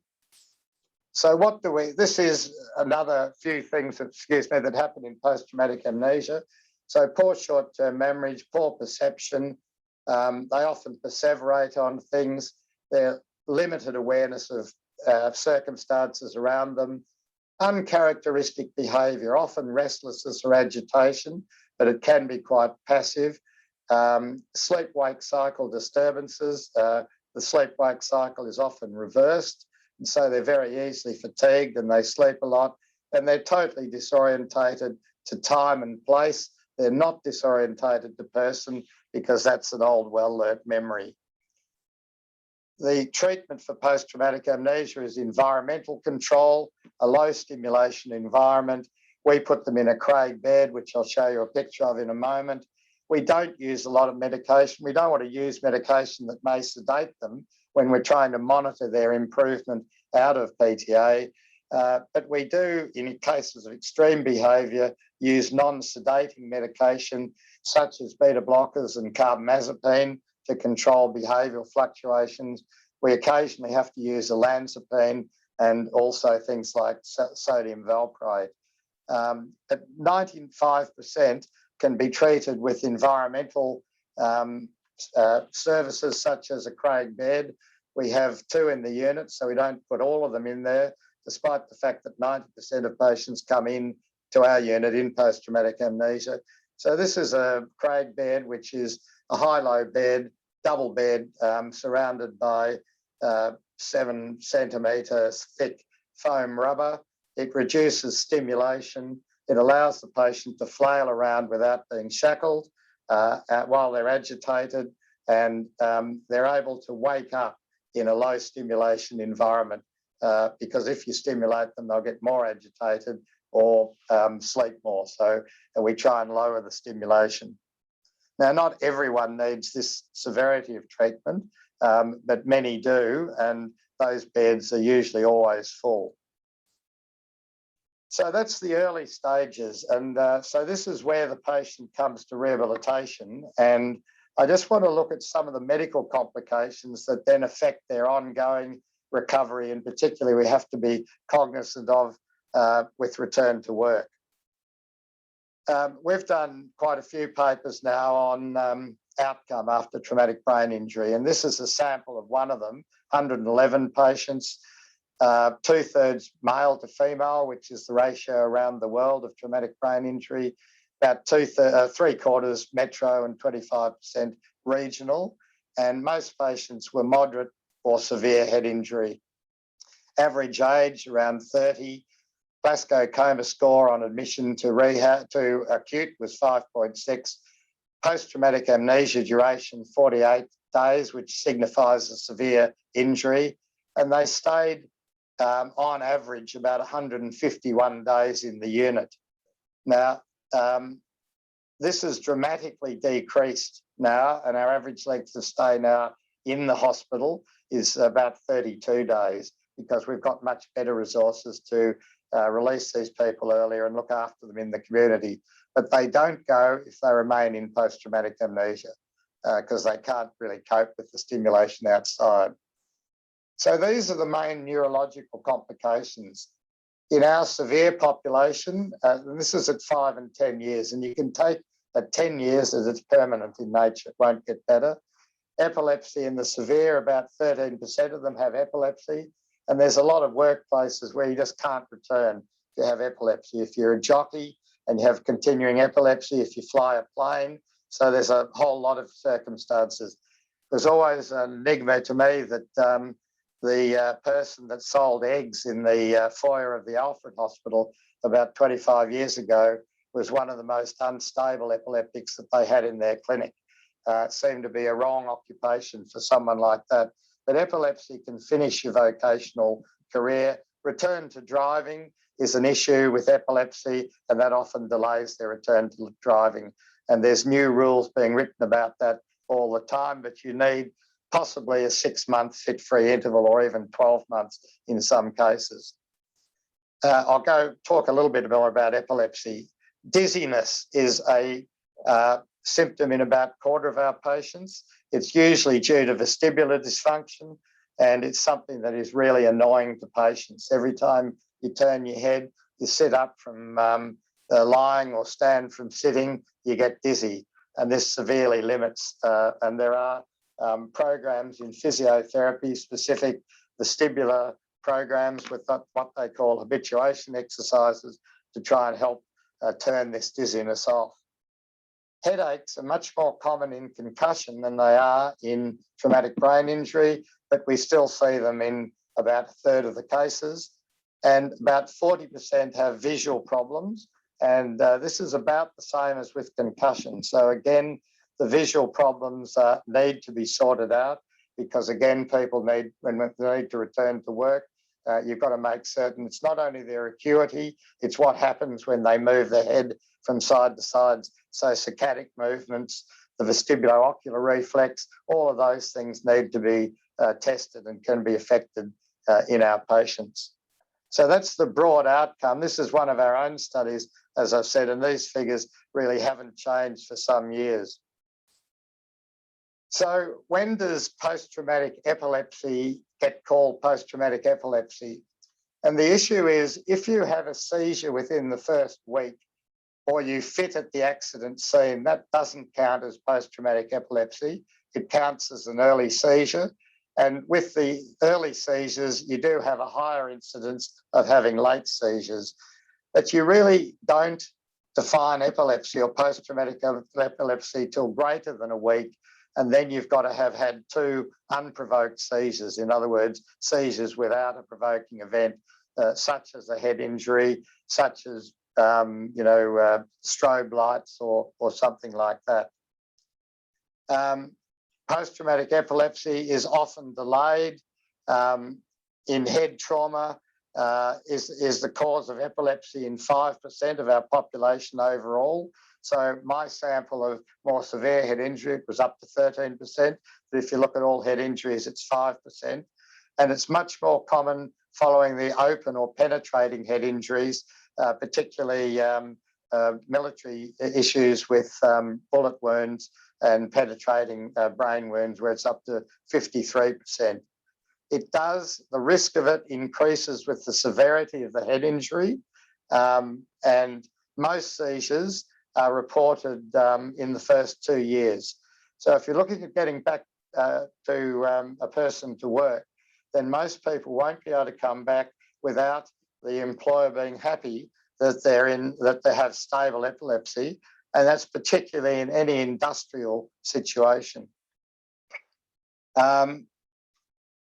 So what do we, this is another few things, excuse me, that happen in post-traumatic amnesia. So poor short-term memories, poor perception, they often perseverate on things, their limited awareness of circumstances around them. Uncharacteristic behaviour, often restlessness or agitation, but it can be quite passive. Sleep-wake cycle disturbances. The sleep-wake cycle is often reversed, and so they're very easily fatigued and they sleep a lot, and they're totally disorientated to time and place. They're not disorientated to person because that's an old, well-learnt memory. The treatment for post-traumatic amnesia is environmental control, a low stimulation environment. We put them in a Craig bed, which I'll show you a picture of in a moment. We don't use a lot of medication. We don't want to use medication that may sedate them when we're trying to monitor their improvement out of PTA. But we do, in cases of extreme behaviour, use non-sedating medication such as beta blockers and carbamazepine to control behavioural fluctuations. We occasionally have to use olanzapine and also things like sodium valproate. But 95% can be treated with environmental services such as a Craig bed. We have 2 in the unit, so we don't put all of them in there, despite the fact that 90% of patients come in to our unit in post-traumatic amnesia. So this is a Craig bed, which is a high-low bed, double bed, surrounded by 7 centimetres thick foam rubber. It reduces stimulation. It allows the patient to flail around without being shackled while they're agitated, and they're able to wake up in a low stimulation environment because if you stimulate them, they'll get more agitated or sleep more. So we try and lower the stimulation. Now, not everyone needs this severity of treatment, but many do, and those beds are usually always full. So that's the early stages, and so this is where the patient comes to rehabilitation, and I just want to look at some of the medical complications that then affect their ongoing recovery, and particularly we have to be cognizant of with return to work. We've done quite a few papers now on outcome after traumatic brain injury, and this is a sample of one of them, 111 patients, 2/3 male to female, which is the ratio around the world of traumatic brain injury, about 3/4 metro and 25% regional, and most patients were moderate or severe head injury. Average age around 30. Glasgow Coma score on admission to rehab to acute was 5.6. Post-traumatic amnesia duration 48 days, which signifies a severe injury, and they stayed on average about 151 days in the unit. Now, this has dramatically decreased now, and our average length of stay now in the hospital is about 32 days because we've got much better resources to release these people earlier and look after them in the community. But they don't go if they remain in post-traumatic amnesia because they can't really cope with the stimulation outside. So these are the main neurological complications. In our severe population, and this is at 5 and 10 years, and you can take at 10 years as it's permanent in nature, it won't get better. Epilepsy in the severe, about 13% of them have epilepsy, and there's a lot of workplaces where you just can't return if you have epilepsy. If you're a jockey and you have continuing epilepsy, if you fly a plane, so there's a whole lot of circumstances. There's always an enigma to me that the person that sold eggs in the foyer of the Alfred Hospital about 25 years ago was one of the most unstable epileptics that they had in their clinic. It seemed to be a wrong occupation for someone like that. But epilepsy can finish your vocational career. Return to driving is an issue with epilepsy, and that often delays their return to driving. And there's new rules being written about that all the time, but you need possibly a 6-month fit-free interval or even 12 months in some cases. I'll go talk a little bit more about epilepsy. Dizziness is a symptom in about a quarter of our patients. It's usually due to vestibular dysfunction, and it's something that is really annoying to patients. Every time you turn your head, you sit up from lying or stand from sitting, you get dizzy, and this severely limits, and there are programs in physiotherapy, specific vestibular programs with what they call habituation exercises to try and help turn this dizziness off. Headaches are much more common in concussion than they are in traumatic brain injury, but we still see them in about a third of the cases. And about 40% have visual problems. And this is about the same as with concussion. So again, the visual problems need to be sorted out because again, people need, when they need to return to work, you've got to make certain it's not only their acuity, it's what happens when they move their head from side to side. So saccadic movements, the vestibulo-ocular reflex, all of those things need to be tested and can be affected in our patients. So that's the broad outcome. This is one of our own studies, as I've said, and these figures really haven't changed for some years. So when does post-traumatic epilepsy get called post-traumatic epilepsy? And the issue is if you have a seizure within the first week or you fit at the accident scene, that doesn't count as post-traumatic epilepsy. It counts as an early seizure. And with the early seizures, you do have a higher incidence of having late seizures. But you really don't define epilepsy or post-traumatic epilepsy till greater than a week. And then you've got to have had 2 unprovoked seizures. In other words, seizures without a provoking event, such as a head injury, such as, strobe lights or something like that. Post-traumatic epilepsy is often delayed. In head trauma is the cause of epilepsy in 5% of our population overall. So my sample of more severe head injury was up to 13%. But if you look at all head injuries, it's 5%. And it's much more common following the open or penetrating head injuries, particularly military issues with bullet wounds and penetrating brain wounds, where it's up to 53%. The risk of it increases with the severity of the head injury, and most seizures are reported in the first 2 years. So if you're looking at getting back to a person to work, then most people won't be able to come back without the employer being happy that they have stable epilepsy, and that's particularly in any industrial situation.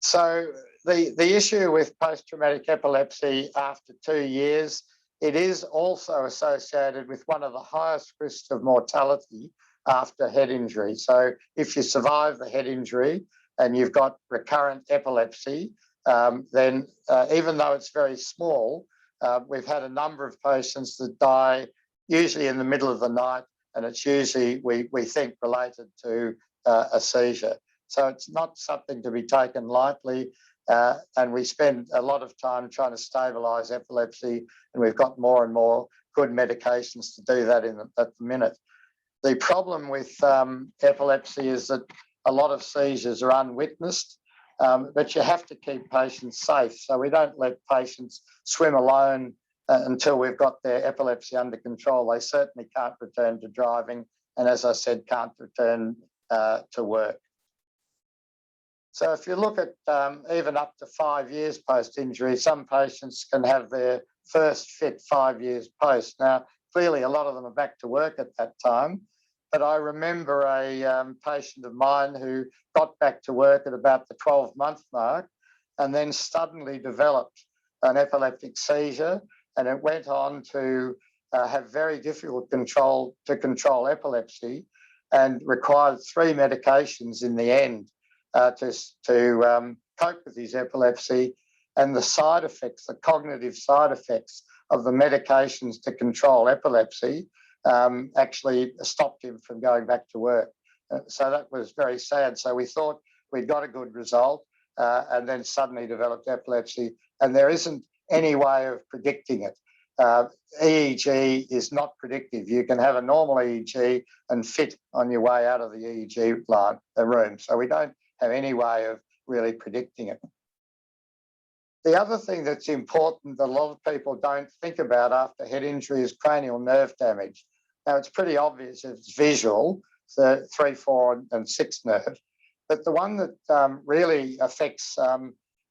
So the issue with post-traumatic epilepsy after 2 years, it is also associated with one of the highest risks of mortality after head injury. So if you survive the head injury and you've got recurrent epilepsy, then even though it's very small, we've had a number of patients that die usually in the middle of the night, and it's usually, we think, related to a seizure. So it's not something to be taken lightly, and we spend a lot of time trying to stabilise epilepsy, and we've got more and more good medications to do that at the minute. The problem with epilepsy is that a lot of seizures are unwitnessed, but you have to keep patients safe. So we don't let patients swim alone until we've got their epilepsy under control. They certainly can't return to driving, and as I said, can't return to work. So if you look at even up to 5 years post-injury, some patients can have their first fit 5 years post. Now, clearly a lot of them are back to work at that time, but I remember a patient of mine who got back to work at about the 12-month mark and then suddenly developed an epileptic seizure, and it went on to have very difficult to control epilepsy and required 3 medications in the end to cope with his epilepsy, and the side effects, the cognitive side effects of the medications to control epilepsy actually stopped him from going back to work. So that was very sad. So we thought we'd got a good result and then suddenly developed epilepsy, and there isn't any way of predicting it. EEG is not predictive. You can have a normal EEG and fit on your way out of the EEG room. So we don't have any way of really predicting it. The other thing that's important that a lot of people don't think about after head injury is cranial nerve damage. Now, it's pretty obvious it's visual, so 3, 4 and 6 nerve, but the one that really affects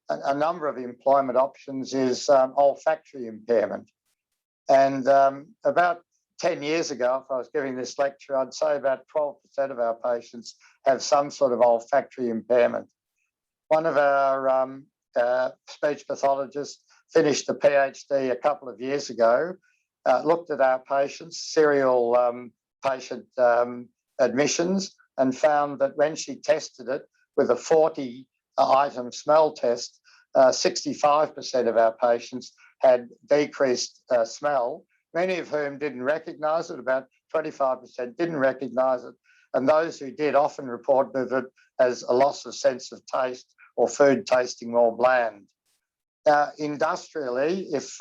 a number of employment options is olfactory impairment. And about 10 years ago, if I was giving this lecture, I'd say about 12% of our patients have some sort of olfactory impairment. One of our speech pathologists finished a PhD a couple of years ago, looked at our patients, serial patient admissions, and found that when she tested it with a 40-item smell test, 65% of our patients had decreased smell, many of whom didn't recognise it, about 25% didn't recognise it, and those who did often reported it as a loss of sense of taste or food tasting more bland. Industrially, if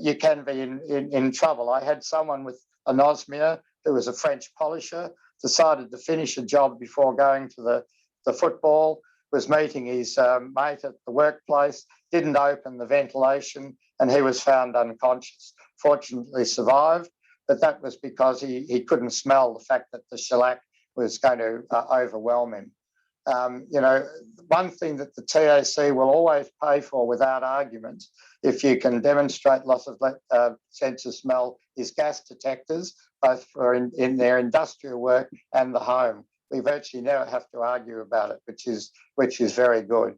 you can be in trouble. I had someone with anosmia who was a French polisher, decided to finish a job before going to the football, was meeting his mate at the workplace, didn't open the ventilation, and he was found unconscious. Fortunately survived, but that was because he couldn't smell the fact that the shellac was going to overwhelm him. You know, one thing that the TAC will always pay for without argument, if you can demonstrate loss of sense of smell, is gas detectors, both for in their industrial work and the home. We virtually never have to argue about it, which is very good.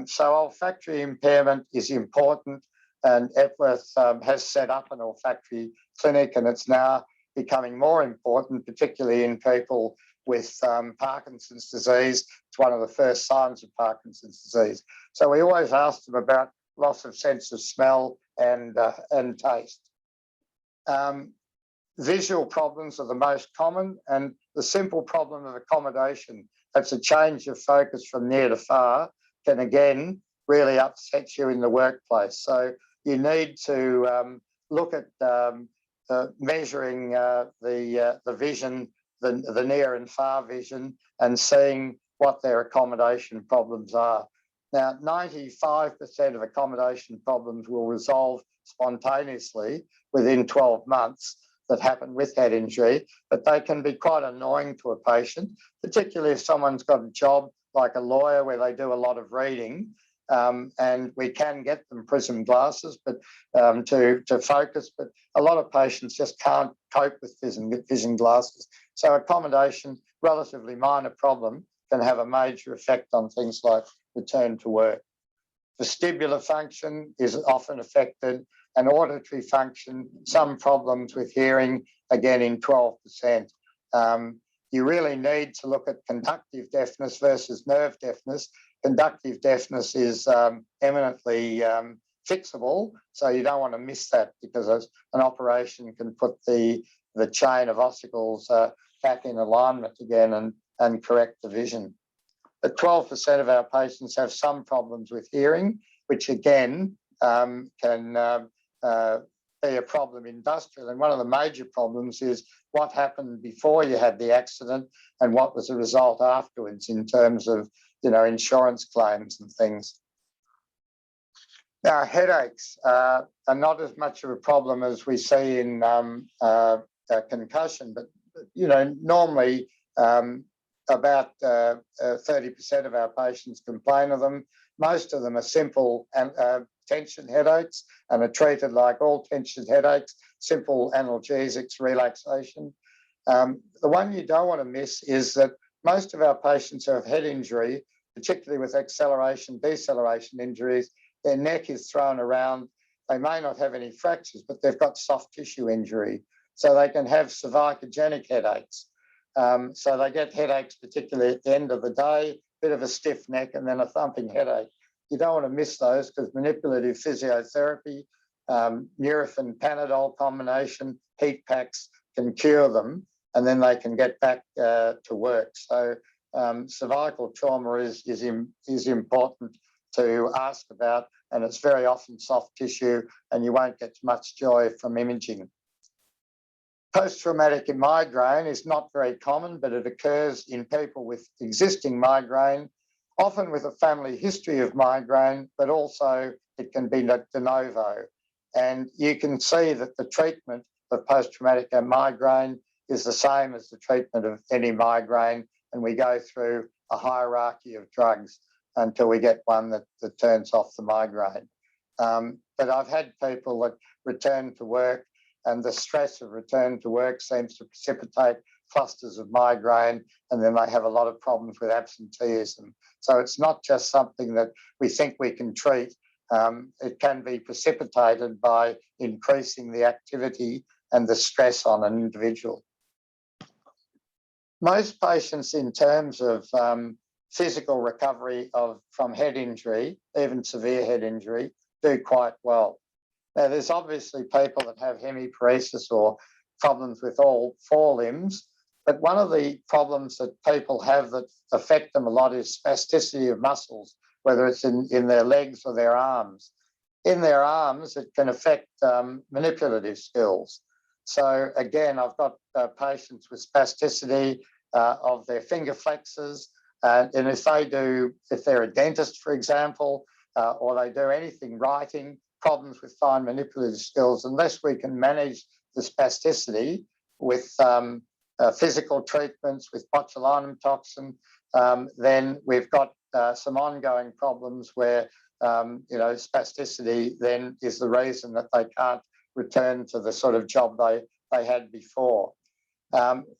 So olfactory impairment is important, and Epworth has set up an olfactory clinic, and it's now becoming more important, particularly in people with Parkinson's disease. It's one of the first signs of Parkinson's disease. So we always ask them about loss of sense of smell and taste. Visual problems are the most common, and the simple problem of accommodation, that's a change of focus from near to far, can again really upset you in the workplace. So you need to look at measuring the vision, the near and far vision, and seeing what their accommodation problems are. Now, 95% of accommodation problems will resolve spontaneously within 12 months that happen with head injury, but they can be quite annoying to a patient, particularly if someone's got a job like a lawyer where they do a lot of reading, and we can get them prism glasses but to focus, but a lot of patients just can't cope with vision glasses. So accommodation, relatively minor problem, can have a major effect on things like return to work. Vestibular function is often affected, and auditory function, some problems with hearing, again in 12%. You really need to look at conductive deafness versus nerve deafness. Conductive deafness is eminently fixable, so you don't want to miss that, because an operation can put the chain of ossicles back in alignment again and correct the vision. But 12% of our patients have some problems with hearing, which again can be a problem industrial. And one of the major problems is what happened before you had the accident and what was the result afterwards in terms of, you know, insurance claims and things. Now, headaches are not as much of a problem as we see in concussion, but, you know, normally about 30% of our patients complain of them. Most of them are simple tension headaches and are treated like all tension headaches, simple analgesics, relaxation. The one you don't want to miss is that most of our patients who have head injury, particularly with acceleration, deceleration injuries, their neck is thrown around. They may not have any fractures, but they've got soft tissue injury. So they can have cervicogenic headaches. So they get headaches, particularly at the end of the day, bit of a stiff neck and then a thumping headache. You don't want to miss those, because manipulative physiotherapy, Nurofen Panadol combination, heat packs can cure them, and then they can get back to work. So cervical trauma is important to ask about, and it's very often soft tissue, and you won't get much joy from imaging. Post-traumatic migraine is not very common, but it occurs in people with existing migraine, often with a family history of migraine, but also it can be de novo. And you can see that the treatment of post-traumatic migraine is the same as the treatment of any migraine, and we go through a hierarchy of drugs. until we get one that turns off the migraine. But I've had people that return to work, and the stress of return to work seems to precipitate clusters of migraine, and then they have a lot of problems with absenteeism. So it's not just something that we think we can treat. It can be precipitated by increasing the activity and the stress on an individual. Most patients, in terms of physical recovery from head injury, even severe head injury, do quite well. Now, there's obviously people that have hemiparesis or problems with all 4 limbs, but one of the problems that people have that affect them a lot is spasticity of muscles, whether it's in their legs or their arms. In their arms, it can affect manipulative skills. So again, I've got patients with spasticity of their finger flexors, and if they're a dentist, for example, or they do anything writing, problems with fine manipulative skills, unless we can manage the spasticity with physical treatments, with botulinum toxin, then we've got some ongoing problems where spasticity then is the reason that they can't return to the sort of job they had before.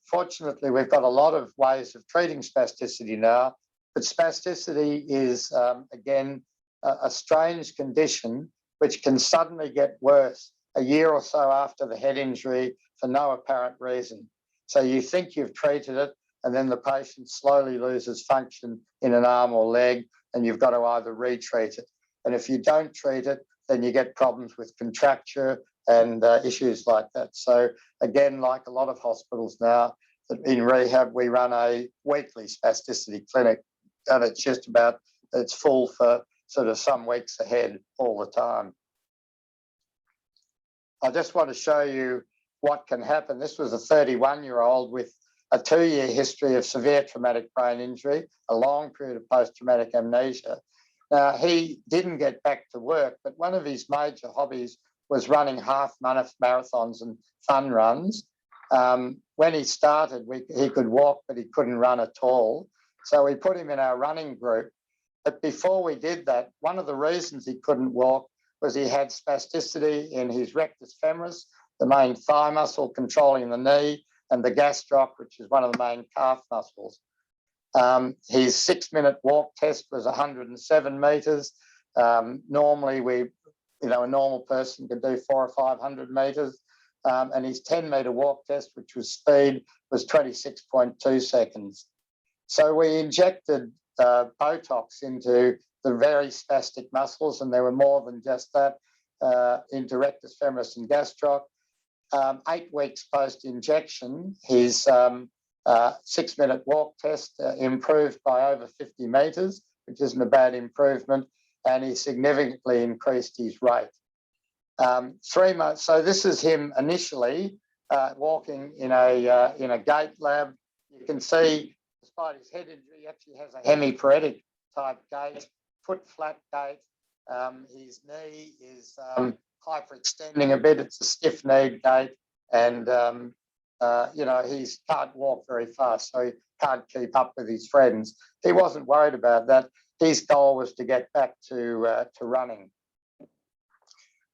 Fortunately, we've got a lot of ways of treating spasticity now, but spasticity is, again, a strange condition which can suddenly get worse a year or so after the head injury for no apparent reason. So you think you've treated it, and then the patient slowly loses function in an arm or leg, and you've got to either retreat it. And if you don't treat it, then you get problems with contracture and issues like that. So again, like a lot of hospitals now, in rehab, we run a weekly spasticity clinic, and it's full for sort of some weeks ahead all the time. I just want to show you what can happen. This was a 31-year-old with a 2-year history of severe traumatic brain injury, a long period of post-traumatic amnesia. Now, he didn't get back to work, but one of his major hobbies was running half marathons and fun runs. When he started, he could walk, but he couldn't run at all. So we put him in our running group. But before we did that, one of the reasons he couldn't walk was he had spasticity in his rectus femoris, the main thigh muscle controlling the knee, and the gastroc, which is one of the main calf muscles. His 6-minute walk test was 107 metres. Normally, a normal person could do 400 or 500 metres. And his 10-metre walk test, which was speed, was 26.2 seconds. So we injected Botox into the very spastic muscles, and there were more than just that, into rectus femoris and gastroc. 8 weeks post-injection, his 6-minute walk test improved by over 50 metres, which isn't a bad improvement, and he significantly increased his rate. 3 months. So this is him initially walking in a gait lab. You can see, despite his head injury, he actually has a hemiparetic type gait, foot flat gait. His knee is hyperextending a bit. It's a stiff-kneed gait, and he can't walk very fast, so he can't keep up with his friends. He wasn't worried about that. His goal was to get back to running.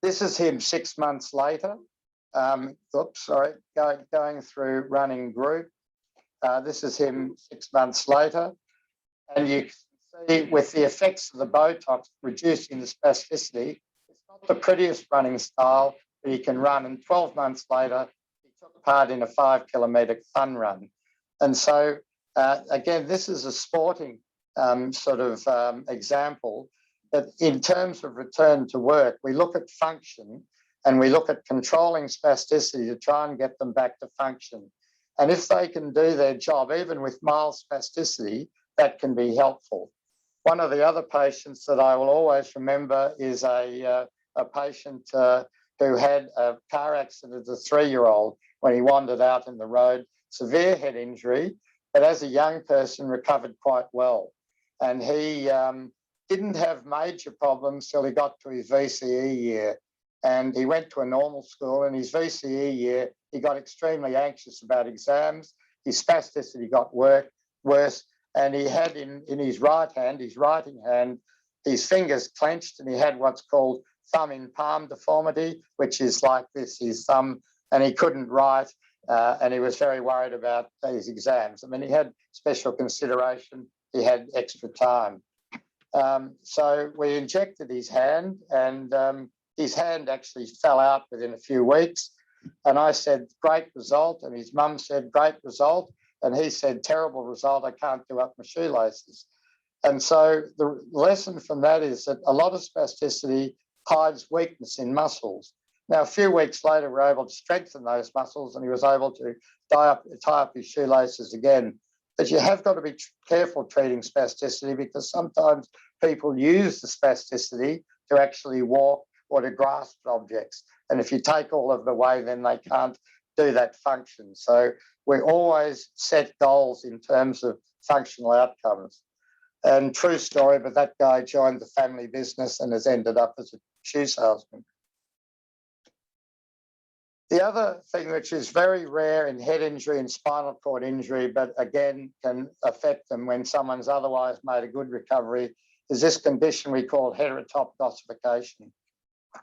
This is him 6 months later. Going through running group. This is him 6 months later. And you can see with the effects of the Botox reducing the spasticity, it's not the prettiest running style, but he can run. And 12 months later, he took part in a 5-kilometre fun run. And so, again, this is a sporting example. But in terms of return to work, we look at function and we look at controlling spasticity to try and get them back to function. And if they can do their job, even with mild spasticity, that can be helpful. One of the other patients that I will always remember is a patient who had a car accident as a 3-year-old when he wandered out in the road, severe head injury, but as a young person recovered quite well. And he didn't have major problems till he got to his VCE year. And he went to a normal school. In his VCE year, he got extremely anxious about exams. His spasticity got worse. and he had in his right hand, his writing hand, his fingers clenched, and he had what's called thumb in palm deformity, which is like this, his thumb, and he couldn't write, and he was very worried about his exams. I mean, he had special consideration, he had extra time. So we injected his hand, and his hand actually fell out within a few weeks. And I said, great result. And his mum said, great result. And he said, terrible result, I can't do up my shoelaces. And so the lesson from that is that a lot of spasticity hides weakness in muscles. Now, a few weeks later, we were able to strengthen those muscles, and he was able to tie up his shoelaces again. But you have got to be careful treating spasticity, because sometimes people use the spasticity to actually walk or to grasp objects. And if you take all of it away, then they can't do that function. So we always set goals in terms of functional outcomes. And true story, but that guy joined the family business and has ended up as a shoe salesman. The other thing which is very rare in head injury and spinal cord injury, but again can affect them when someone's otherwise made a good recovery, is this condition we call heterotop ossification.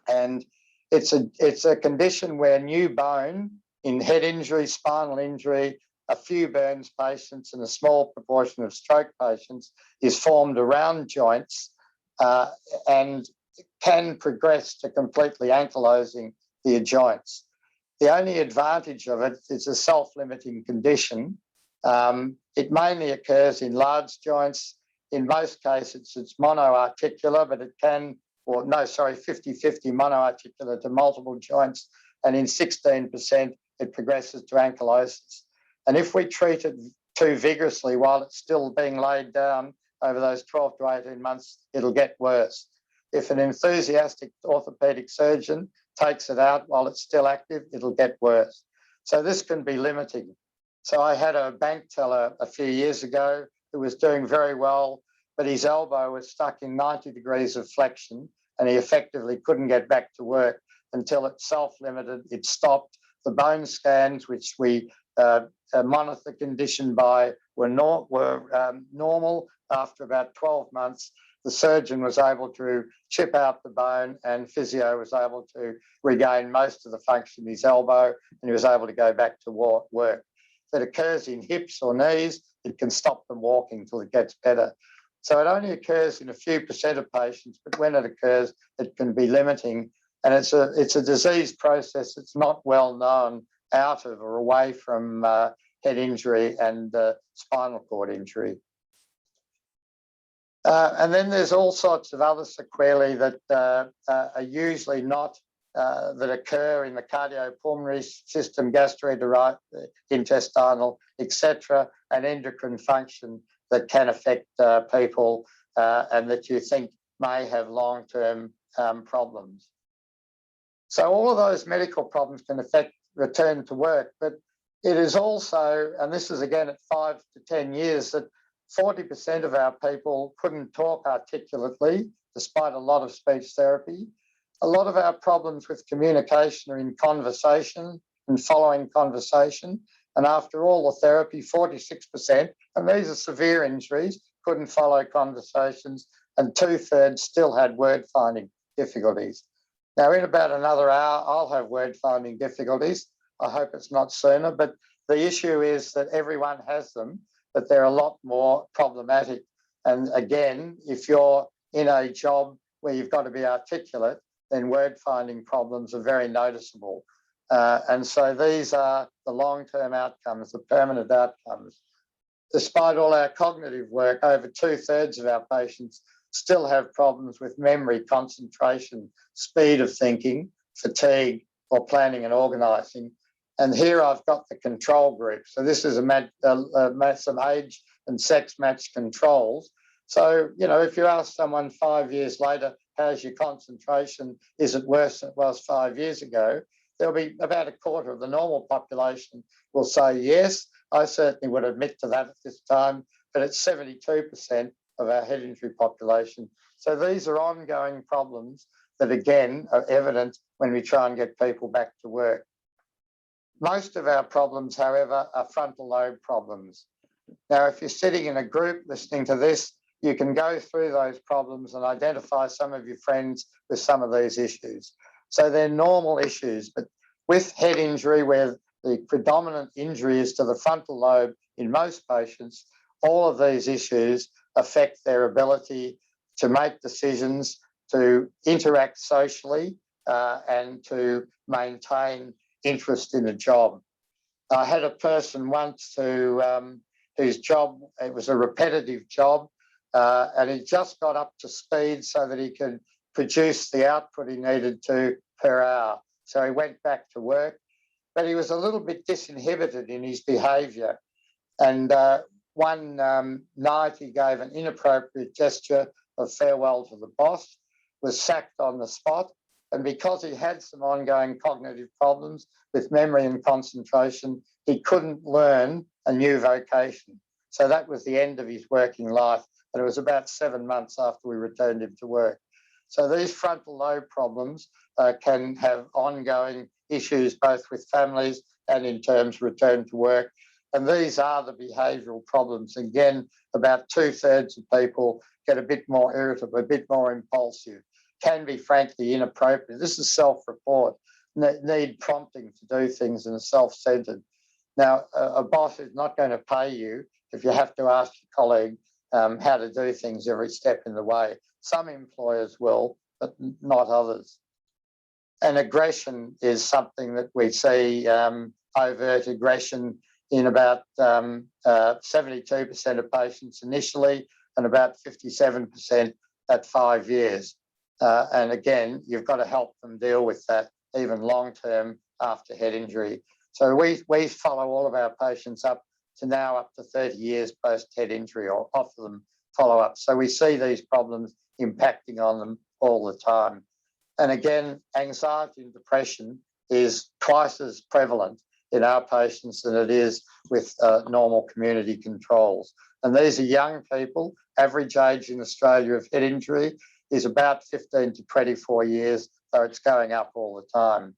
And it's a condition where new bone in head injury, spinal injury, a few burns patients and a small proportion of stroke patients is formed around joints and can progress to completely ankylosing the joints. The only advantage of it is a self-limiting condition. It mainly occurs in large joints. In most cases, it's monoarticular, but it can, 50-50 monoarticular to multiple joints. And in 16%, it progresses to ankylosis. And if we treat it too vigorously while it's still being laid down over those 12 to 18 months, it'll get worse. If an enthusiastic orthopaedic surgeon takes it out while it's still active, it'll get worse. So this can be limiting. So I had a bank teller a few years ago who was doing very well, but his elbow was stuck in 90 degrees of flexion, and he effectively couldn't get back to work until it self-limited, it stopped. The bone scans, which we monitor the condition by, were normal after about 12 months. The surgeon was able to chip out the bone, and physio was able to regain most of the function of his elbow, and he was able to go back to work. If it occurs in hips or knees, it can stop them walking till it gets better. So it only occurs in a few % of patients, but when it occurs, it can be limiting. And it's a disease process that's not well known out of or away from head injury and spinal cord injury. And then there's all sorts of other sequelae that are usually not, that occur in the cardiopulmonary system, gastrointestinal, etc., and endocrine function that can affect people and that you think may have long-term problems. So all of those medical problems can affect return to work, but it is also, and this is again at 5 to 10 years, that 40% of our people couldn't talk articulately, despite a lot of speech therapy. A lot of our problems with communication are in conversation and following conversation. And after all the therapy, 46%, and these are severe injuries, couldn't follow conversations, and 2/3 still had word finding difficulties. Now, in about another hour, I'll have word finding difficulties. I hope it's not sooner, but the issue is that everyone has them, but they're a lot more problematic. And again, if you're in a job where you've got to be articulate, then word finding problems are very noticeable. And so these are the long-term outcomes, the permanent outcomes. Despite all our cognitive work, over 2/3 of our patients still have problems with memory, concentration, speed of thinking, fatigue, or planning and organising. And here I've got the control group. So this is some age and sex matched controls. So, you know, if you ask someone 5 years later, how's your concentration? Is it worse than it was 5 years ago? There'll be about a quarter of the normal population will say yes. I certainly would admit to that at this time, but it's 72% of our head injury population. So these are ongoing problems that again are evident when we try and get people back to work. Most of our problems, however, are frontal lobe problems. Now, if you're sitting in a group listening to this, you can go through those problems and identify some of your friends with some of these issues. So they're normal issues, but with head injury, where the predominant injury is to the frontal lobe in most patients, all of these issues affect their ability to make decisions, to interact socially, and to maintain interest in a job. I had a person once whose job, it was a repetitive job, and he just got up to speed so that he could produce the output he needed to per hour. So he went back to work, but he was a little bit disinhibited in his behaviour. And one night he gave an inappropriate gesture of farewell to the boss, was sacked on the spot. And because he had some ongoing cognitive problems with memory and concentration, he couldn't learn a new vocation. So that was the end of his working life. And it was about 7 months after we returned him to work. So these frontal lobe problems can have ongoing issues, both with families and in terms of return to work. And these are the behavioural problems. Again, about 2/3 of people get a bit more irritable, a bit more impulsive, can be frankly inappropriate. This is self-report, need prompting to do things and are self-centred. Now, a boss is not going to pay you if you have to ask your colleague how to do things every step in the way. Some employers will, but not others. And aggression is something that we see, overt aggression, in about 72% of patients initially and about 57% at 5 years. And again, you've got to help them deal with that even long-term after head injury. So we follow all of our patients up to now up to 30 years post-head injury, or offer them follow-up. So we see these problems impacting on them all the time. And again, anxiety and depression is twice as prevalent in our patients than it is with normal community controls. And these are young people. Average age in Australia of head injury is about 15 to 24 years, so it's going up all the time.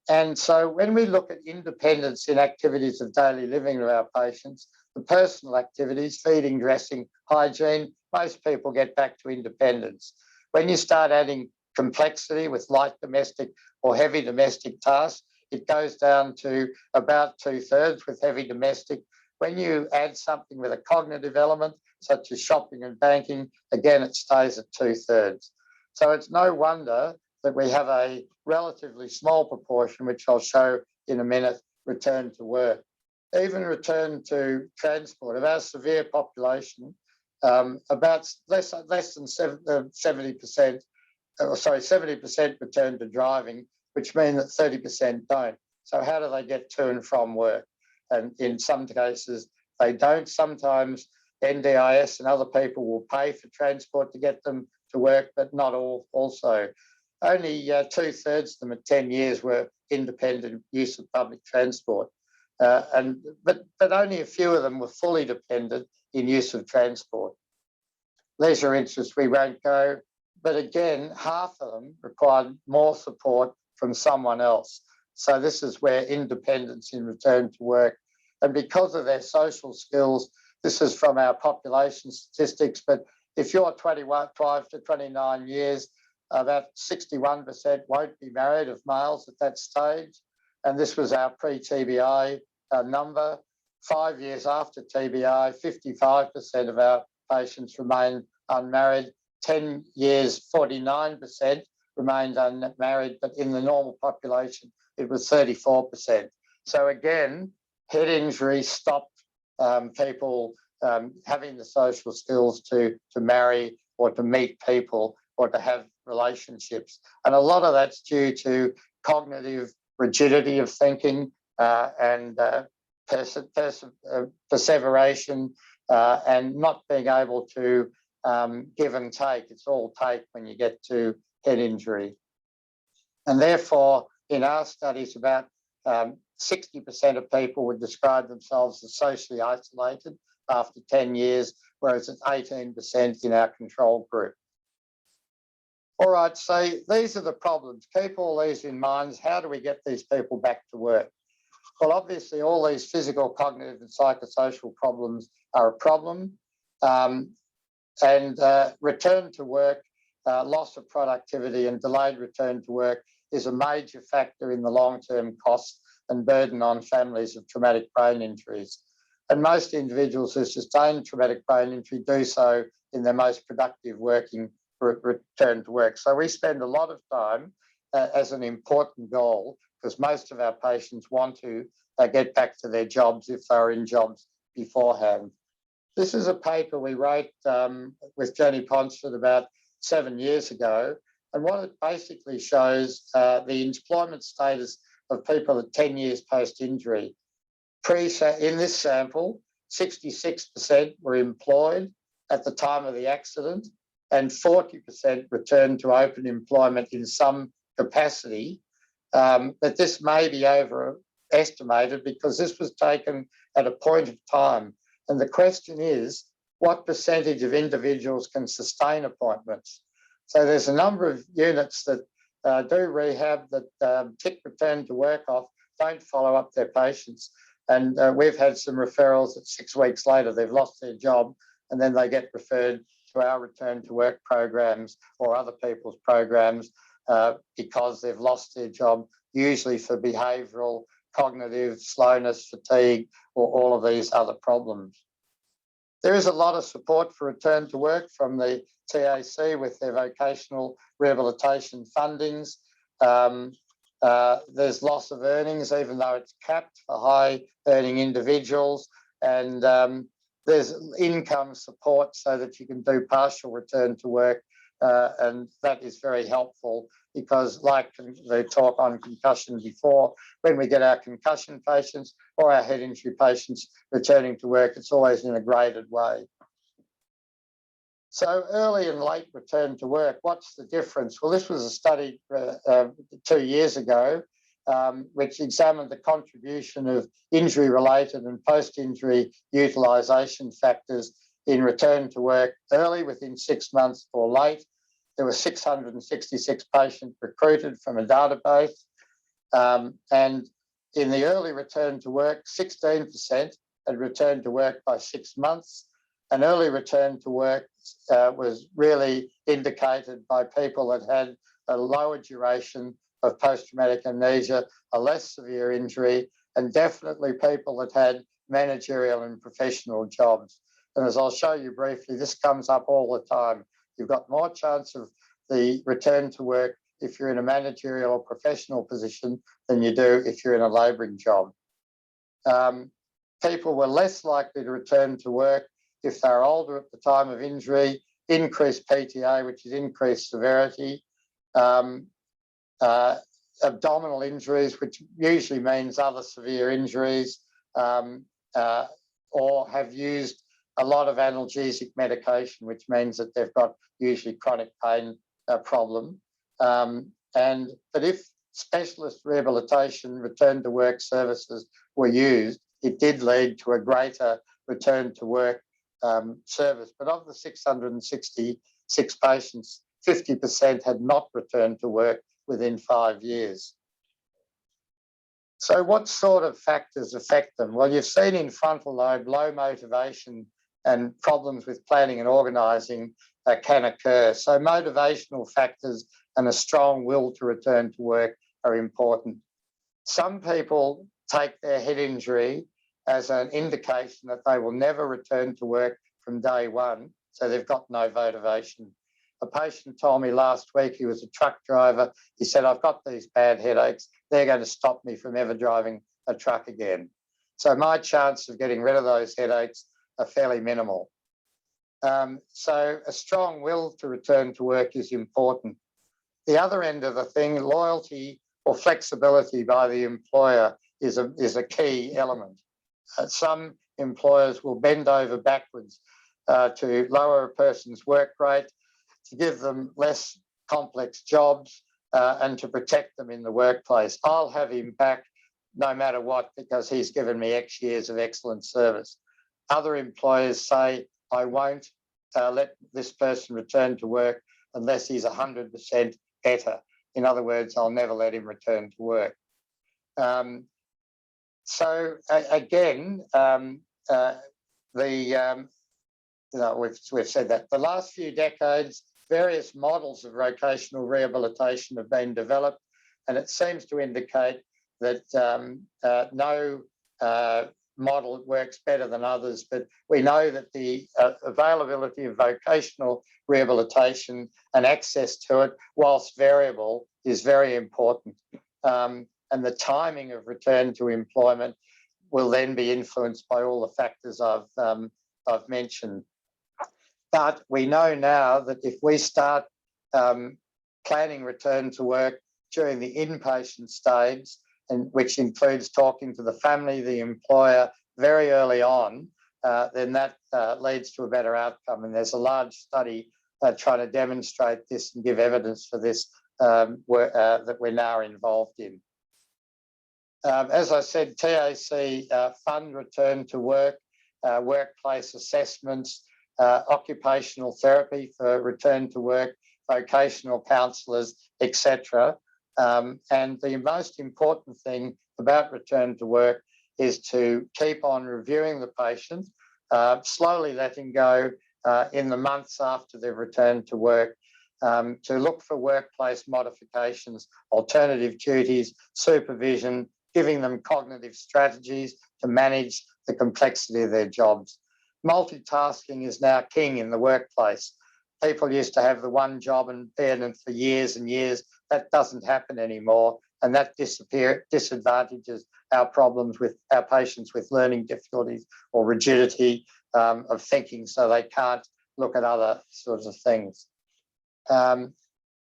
And so when we look at independence in activities of daily living of our patients, the personal activities, feeding, dressing, hygiene, most people get back to independence. When you start adding complexity with light domestic or heavy domestic tasks, it goes down to about 2/3 with heavy domestic. When you add something with a cognitive element, such as shopping and banking, again, it stays at 2/3. So it's no wonder that we have a relatively small proportion, which I'll show in a minute, return to work. Even return to transport. Of our severe population, about less than 70%, 70% return to driving, which means that 30% don't. So how do they get to and from work? And in some cases, they don't. Sometimes NDIS and other people will pay for transport to get them to work, but not all also. Only 2/3 of them at 10 years were independent use of public transport. But only a few of them were fully dependent in use of transport. Leisure interests, we won't go. But again, half of them required more support from someone else. So this is where independence in return to work. And because of their social skills, this is from our population statistics, but if you're 25 to 29 years, about 61% won't be married of males at that stage. And this was our pre-TBI number. 5 years after TBI, 55% of our patients remained unmarried. 10 years, 49% remained unmarried, but in the normal population, it was 34%. So again, head injury stopped people having the social skills to marry or to meet people or to have relationships. And a lot of that's due to cognitive rigidity of thinking and perseveration and not being able to give and take. It's all take when you get to head injury. And therefore, in our studies, about 60% of people would describe themselves as socially isolated after 10 years, whereas it's 18% in our control group. All right, so these are the problems. Keep all these in mind. How do we get these people back to work? Well, obviously, all these physical, cognitive and psychosocial problems are a problem. Return to work, loss of productivity and delayed return to work is a major factor in the long-term costs and burden on families of traumatic brain injuries. And most individuals who sustain traumatic brain injury do so in their most productive working return to work. So we spend a lot of time as an important goal, because most of our patients want to get back to their jobs if they were in jobs beforehand. This is a paper we wrote with Jenny Ponsford about 7 years ago. And what it basically shows the employment status of people at 10 years post-injury. In this sample, 66% were employed at the time of the accident and 40% returned to open employment in some capacity. But this may be overestimated because this was taken at a point of time. And the question is, what percentage of individuals can sustain appointments? So there's a number of units that do rehab that tick return to work off, don't follow up their patients. And we've had some referrals that 6 weeks later, they've lost their job and then they get referred to our return to work programs or other people's programs because they've lost their job, usually for behavioural, cognitive, slowness, fatigue, or all of these other problems. There is a lot of support for return to work from the TAC with their vocational rehabilitation fundings. There's loss of earnings, even though it's capped for high earning individuals. And there's income support so that you can do partial return to work. And that is very helpful because, like the talk on concussion before, when we get our concussion patients or our head injury patients returning to work, it's always in a graded way. So early and late return to work, what's the difference? Well, this was a study 2 years ago, which examined the contribution of injury-related and post-injury utilisation factors in return to work early, within 6 months, or late. There were 666 patients recruited from a database. And in the early return to work, 16% had returned to work by 6 months. And early return to work was really indicated by people that had a lower duration of post-traumatic amnesia, a less severe injury, and definitely people that had managerial and professional jobs. And as I'll show you briefly, this comes up all the time. You've got more chance of the return to work if you're in a managerial or professional position than you do if you're in a labouring job. People were less likely to return to work if they're older at the time of injury, increased PTA, which is increased severity, abdominal injuries, which usually means other severe injuries, or have used a lot of analgesic medication, which means that they've got usually chronic pain problem. But if specialist rehabilitation return to work services were used, it did lead to a greater return to work service. But of the 666 patients, 50% had not returned to work within 5 years. So what sort of factors affect them? Well, you've seen in frontal lobe, low motivation and problems with planning and organising can occur. So motivational factors and a strong will to return to work are important. Some people take their head injury as an indication that they will never return to work from day one, so they've got no motivation. A patient told me last week, he was a truck driver, he said, I've got these bad headaches, they're going to stop me from ever driving a truck again. So my chance of getting rid of those headaches are fairly minimal. So a strong will to return to work is important. The other end of the thing, loyalty or flexibility by the employer is a key element. Some employers will bend over backwards to lower a person's work rate, to give them less complex jobs and to protect them in the workplace. I'll have him back no matter what because he's given me X years of excellent service. Other employers say, I won't let this person return to work unless he's 100% better. In other words, I'll never let him return to work. So again, we've said that the last few decades, various models of vocational rehabilitation have been developed, and it seems to indicate that no model works better than others, but we know that the availability of vocational rehabilitation and access to it, whilst variable, is very important. And the timing of return to employment will then be influenced by all the factors I've mentioned. But we know now that if we start planning return to work during the inpatient stage, and which includes talking to the family, the employer very early on, then that leads to a better outcome. And there's a large study trying to demonstrate this and give evidence for this that we're now involved in. As I said, TAC fund return to work, workplace assessments, occupational therapy for return to work, vocational counsellors, etc. And the most important thing about return to work is to keep on reviewing the patient, slowly letting go in the months after they've returned to work, to look for workplace modifications, alternative duties, supervision, giving them cognitive strategies to manage the complexity of their jobs. Multitasking is now king in the workplace. People used to have the one job and be in it for years and years. That doesn't happen anymore, and that disadvantages our problems with our patients with learning difficulties or rigidity of thinking, so they can't look at other sorts of things.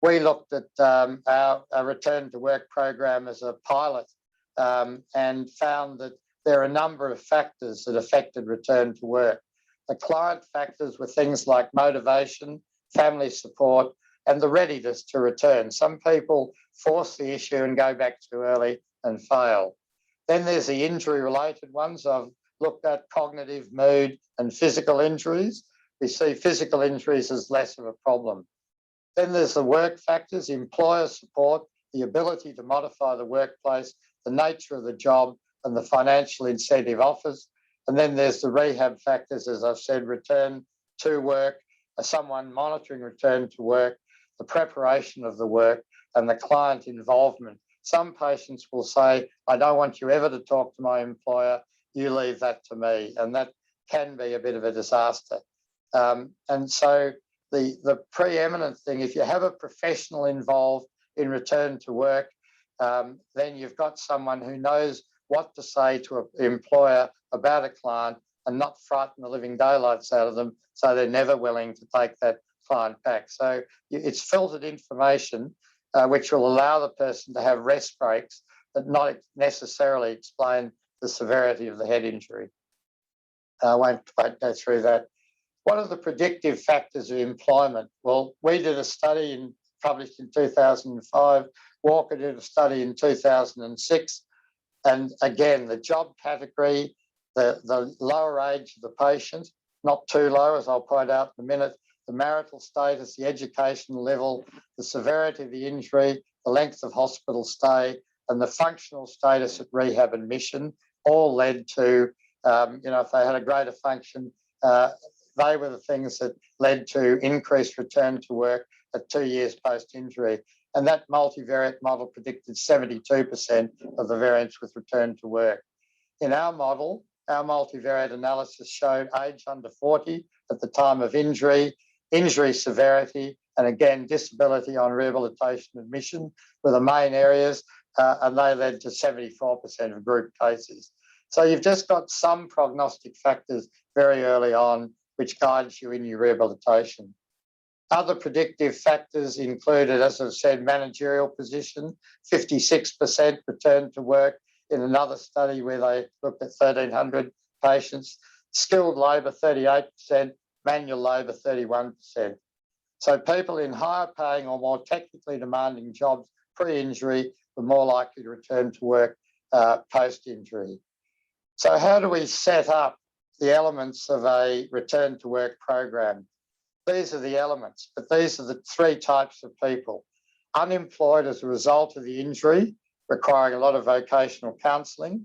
We looked at our return to work program as a pilot and found that there are a number of factors that affected return to work. The client factors were things like motivation, family support, and the readiness to return. Some people force the issue and go back too early and fail. Then there's the injury-related ones. I've looked at cognitive, mood, and physical injuries. We see physical injuries as less of a problem. Then there's the work factors, employer support, the ability to modify the workplace, the nature of the job, and the financial incentive offers. And then there's the rehab factors, as I've said, return to work, someone monitoring return to work, the preparation of the work, and the client involvement. Some patients will say, I don't want you ever to talk to my employer, you leave that to me. And that can be a bit of a disaster. And so the preeminent thing, if you have a professional involved in return to work, then you've got someone who knows what to say to an employer about a client and not frighten the living daylights out of them, so they're never willing to take that client back. So it's filtered information which will allow the person to have rest breaks, but not necessarily explain the severity of the head injury. I won't go through that. What are the predictive factors of employment? Well, we did a study published in 2005. Walker did a study in 2006. And again, the job category, the lower age of the patient, not too low, as I'll point out in a minute, the marital status, the educational level, the severity of the injury, the length of hospital stay, and the functional status at rehab admission all led to, if they had a greater function, they were the things that led to increased return to work at 2 years post-injury. And that multivariate model predicted 72% of the variance with return to work. In our model, our multivariate analysis showed age under 40 at the time of injury, injury severity, and again, disability on rehabilitation admission were the main areas, and they led to 74% of group cases. So you've just got some prognostic factors very early on, which guides you in your rehabilitation. Other predictive factors included, as I've said, managerial position, 56% returned to work in another study where they looked at 1,300 patients, skilled labour 38%, manual labour 31%. So people in higher paying or more technically demanding jobs pre-injury were more likely to return to work post-injury. So how do we set up the elements of a return to work program? These are the elements, but these are the three types of people. Unemployed as a result of the injury, requiring a lot of vocational counselling.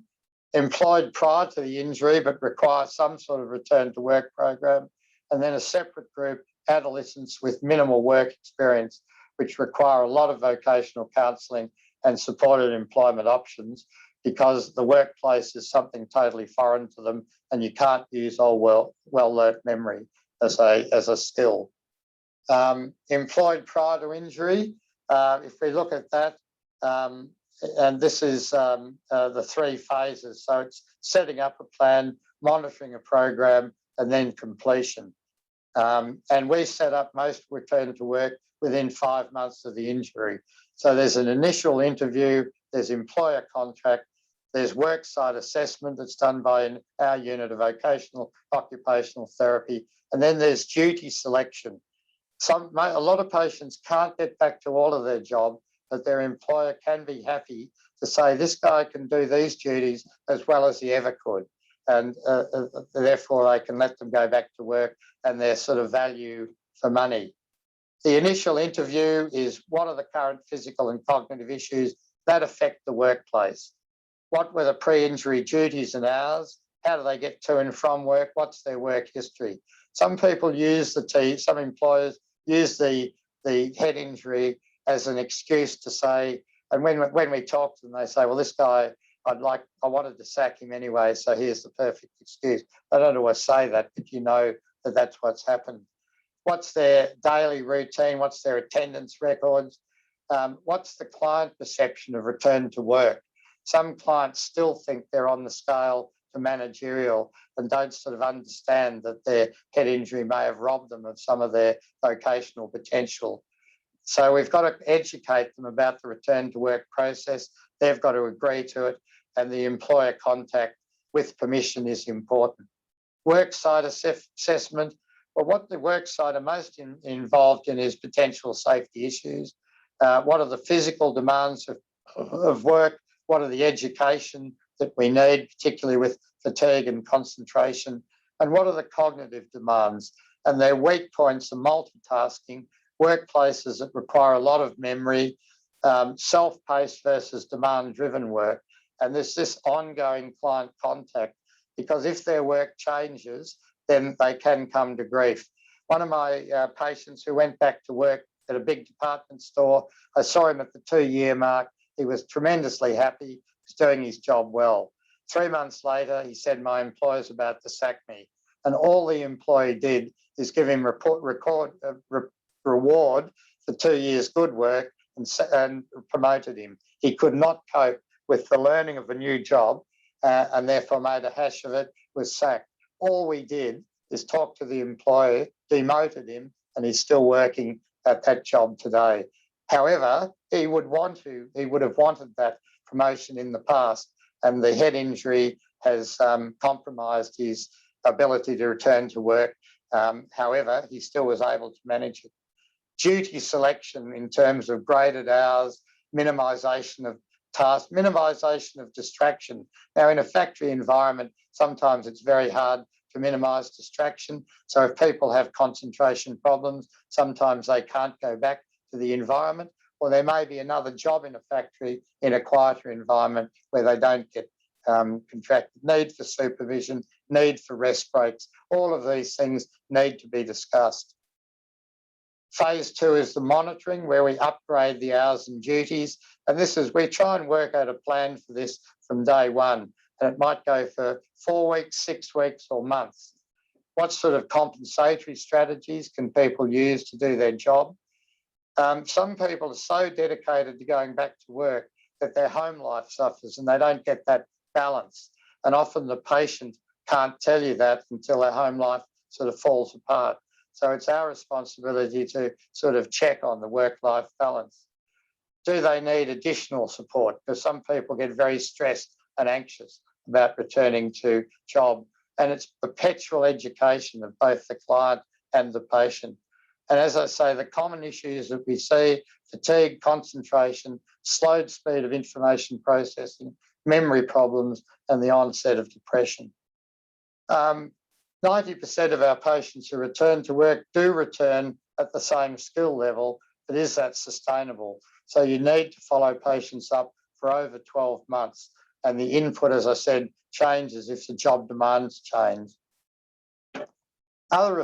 employed prior to the injury but require some sort of return to work program, and then a separate group, adolescents with minimal work experience, which require a lot of vocational counselling and supported employment options because the workplace is something totally foreign to them and you can't use old well-learnt memory as a skill. Employed prior to injury, if we look at that, and this is the 3 phases. So it's setting up a plan, monitoring a program, and then completion. And we set up most return to work within 5 months of the injury. So there's an initial interview, there's employer contract, there's worksite assessment that's done by our unit of vocational occupational therapy, and then there's duty selection. A lot of patients can't get back to all of their job, but their employer can be happy to say this guy can do these duties as well as he ever could. And therefore they can let them go back to work and their sort of value for money. The initial interview is what are the current physical and cognitive issues that affect the workplace? What were the pre-injury duties and hours? How do they get to and from work? What's their work history? Some people use some employers use the head injury as an excuse to say, and when we talk to them, they say, well, this guy, I wanted to sack him anyway, so here's the perfect excuse. They don't always say that, but you know that that's what's happened. What's their daily routine? What's their attendance records? What's the client perception of return to work? Some clients still think they're on the scale to managerial and don't sort of understand that their head injury may have robbed them of some of their vocational potential. So we've got to educate them about the return to work process. They've got to agree to it, and the employer contact with permission is important. Worksite assessment. Well, what the worksite are most involved in is potential safety issues. What are the physical demands of work? What are the education that we need, particularly with fatigue and concentration? And what are the cognitive demands? And their weak points are multitasking, workplaces that require a lot of memory, self-paced versus demand-driven work. And there's this ongoing client contact, because if their work changes, then they can come to grief. One of my patients who went back to work at a big department store, I saw him at the 2-year mark. He was tremendously happy. He was doing his job well. 3 months later, he said, my employer's about to sack me. And all the employee did is give him reward for 2 years good work and promoted him. He could not cope with the learning of a new job and therefore made a hash of it, was sacked. All we did is talk to the employer, demoted him, and he's still working at that job today. However, he would have wanted that promotion in the past, and the head injury has compromised his ability to return to work. However, he still was able to manage it. Duty selection in terms of graded hours, minimisation of tasks, minimisation of distraction. Now, in a factory environment, sometimes it's very hard to minimise distraction. So if people have concentration problems, sometimes they can't go back to the environment, or there may be another job in a factory in a quieter environment where they don't get contracted. Need for supervision, need for rest breaks. All of these things need to be discussed. Phase 2 is the monitoring, where we upgrade the hours and duties. And this is, we try and work out a plan for this from day one. And it might go for 4 weeks, 6 weeks, or months. What sort of compensatory strategies can people use to do their job? Some people are so dedicated to going back to work that their home life suffers and they don't get that balance. And often the patient can't tell you that until their home life sort of falls apart. So it's our responsibility to sort of check on the work-life balance. Do they need additional support? Because some people get very stressed and anxious about returning to job. And it's perpetual education of both the client and the patient. And as I say, the common issues that we see, fatigue, concentration, slowed speed of information processing, memory problems, and the onset of depression. 90% of our patients who return to work do return at the same skill level, but is that sustainable? So you need to follow patients up for over 12 months. and the input, as I said, changes if the job demands change. Other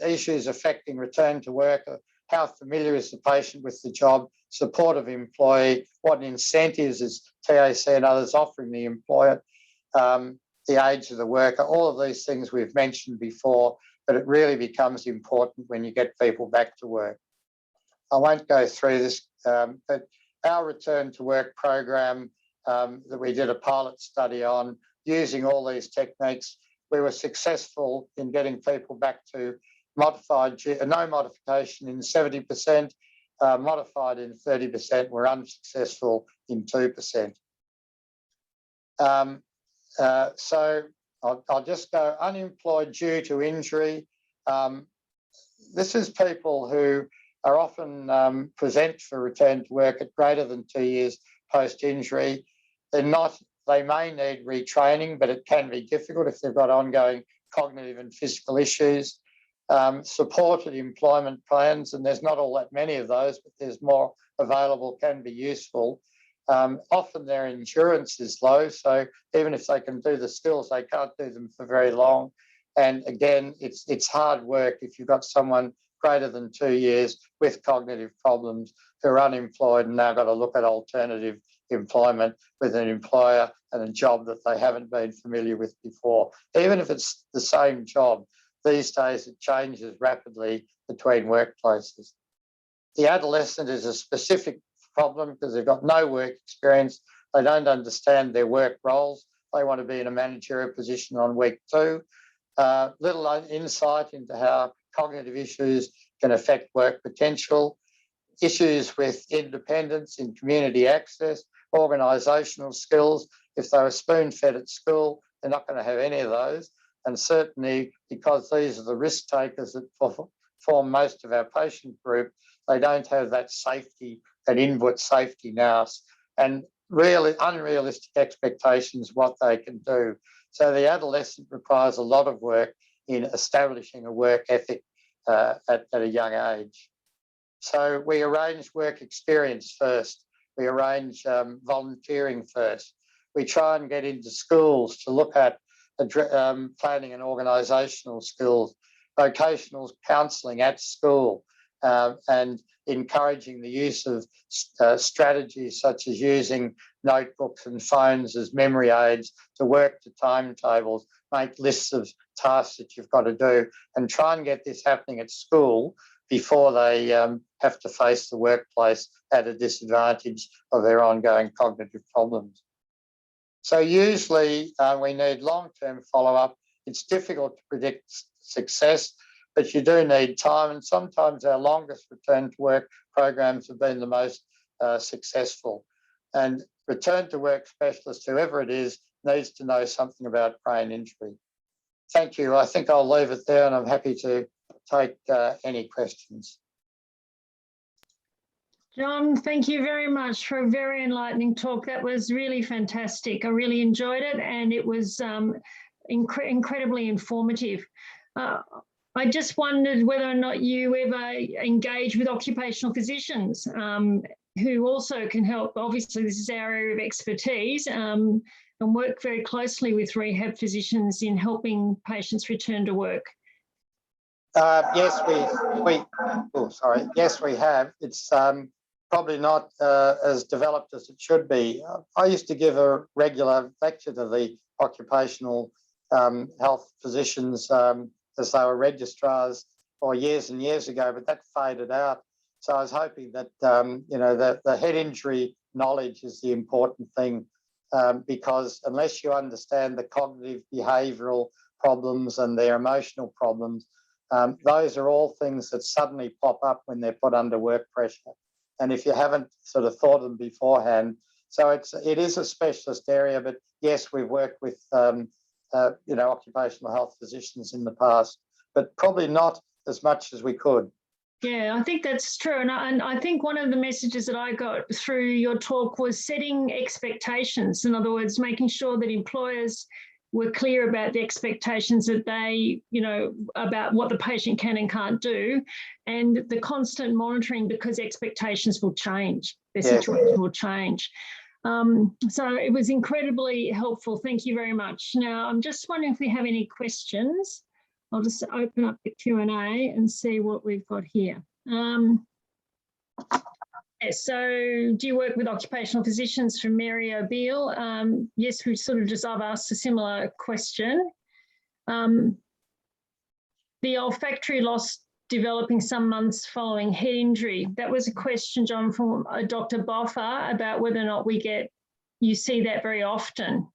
issues affecting return to work are how familiar is the patient with the job, support of employee, what incentives is TAC and others offering the employer, the age of the worker, all of these things we've mentioned before, but it really becomes important when you get people back to work. I won't go through this, but our return to work program that we did a pilot study on, using all these techniques, we were successful in getting people back to modified, no modification in 70%, modified in 30%, were unsuccessful in 2%. So I'll just go unemployed due to injury. This is people who are often present for return to work at greater than 2 years post-injury. They may need retraining, but it can be difficult if they've got ongoing cognitive and physical issues. Supported employment plans, and there's not all that many of those, but there's more available, can be useful. Often their endurance is low, so even if they can do the skills, they can't do them for very long. And again, it's hard work if you've got someone greater than 2 years with cognitive problems who are unemployed and now got to look at alternative employment with an employer and a job that they haven't been familiar with before. Even if it's the same job, these days it changes rapidly between workplaces. The adolescent is a specific problem because they've got no work experience. They don't understand their work roles. They want to be in a managerial position on week 2. Little insight into how cognitive issues can affect work potential. Issues with independence in community access, organisational skills. If they were spoon-fed at school, they're not going to have any of those. And certainly because these are the risk takers that form most of our patient group, they don't have that safety, that input safety now, and really unrealistic expectations of what they can do. So the adolescent requires a lot of work in establishing a work ethic at a young age. So we arrange work experience first. We arrange volunteering first. We try and get into schools to look at planning and organisational skills, vocational counselling at school, and encouraging the use of strategies such as using notebooks and phones as memory aids to work to timetables, make lists of tasks that you've got to do, and try and get this happening at school before they have to face the workplace at a disadvantage of their ongoing cognitive problems. So usually we need long-term follow-up. It's difficult to predict success, but you do need time, and sometimes our longest return to work programs have been the most successful. And return to work specialists, whoever it is, needs to know something about brain injury. Thank you. I think I'll leave it there, and I'm happy to take any questions. John, thank you very much for a very enlightening talk. That was really fantastic. I really enjoyed it, and it was incredibly informative. I just wondered whether or not you ever engage with occupational physicians who also can help. Obviously, this is our area of expertise, and work very closely with rehab physicians in helping patients return to work. Yes, Yes, we have. It's probably not as developed as it should be. I used to give a regular lecture to the occupational health physicians as they were registrars years and years ago, but that faded out. So I was hoping that the head injury knowledge is the important thing, because unless you understand the cognitive behavioural problems and their emotional problems, those are all things that suddenly pop up when they're put under work pressure. And if you haven't sort of thought of them beforehand, so it is a specialist area, but yes, we've worked with occupational health physicians in the past, but probably not as much as we could. Yeah, I think that's true. And I think one of the messages that I got through your talk was setting expectations. In other words, making sure that employers were clear about the expectations that they, about what the patient can and can't do, and the constant monitoring, because expectations will change, their situation will change. So it was incredibly helpful. Thank you very much. Now, I'm just wondering if we have any questions. I'll just open up the Q&A and see what we've got here. So do you work with occupational physicians? From Mary O'Beal? Yes, we sort of I've asked a similar question. The olfactory loss developing some months following head injury. That was a question, John, from Dr. Boffa about whether or not you see that very often.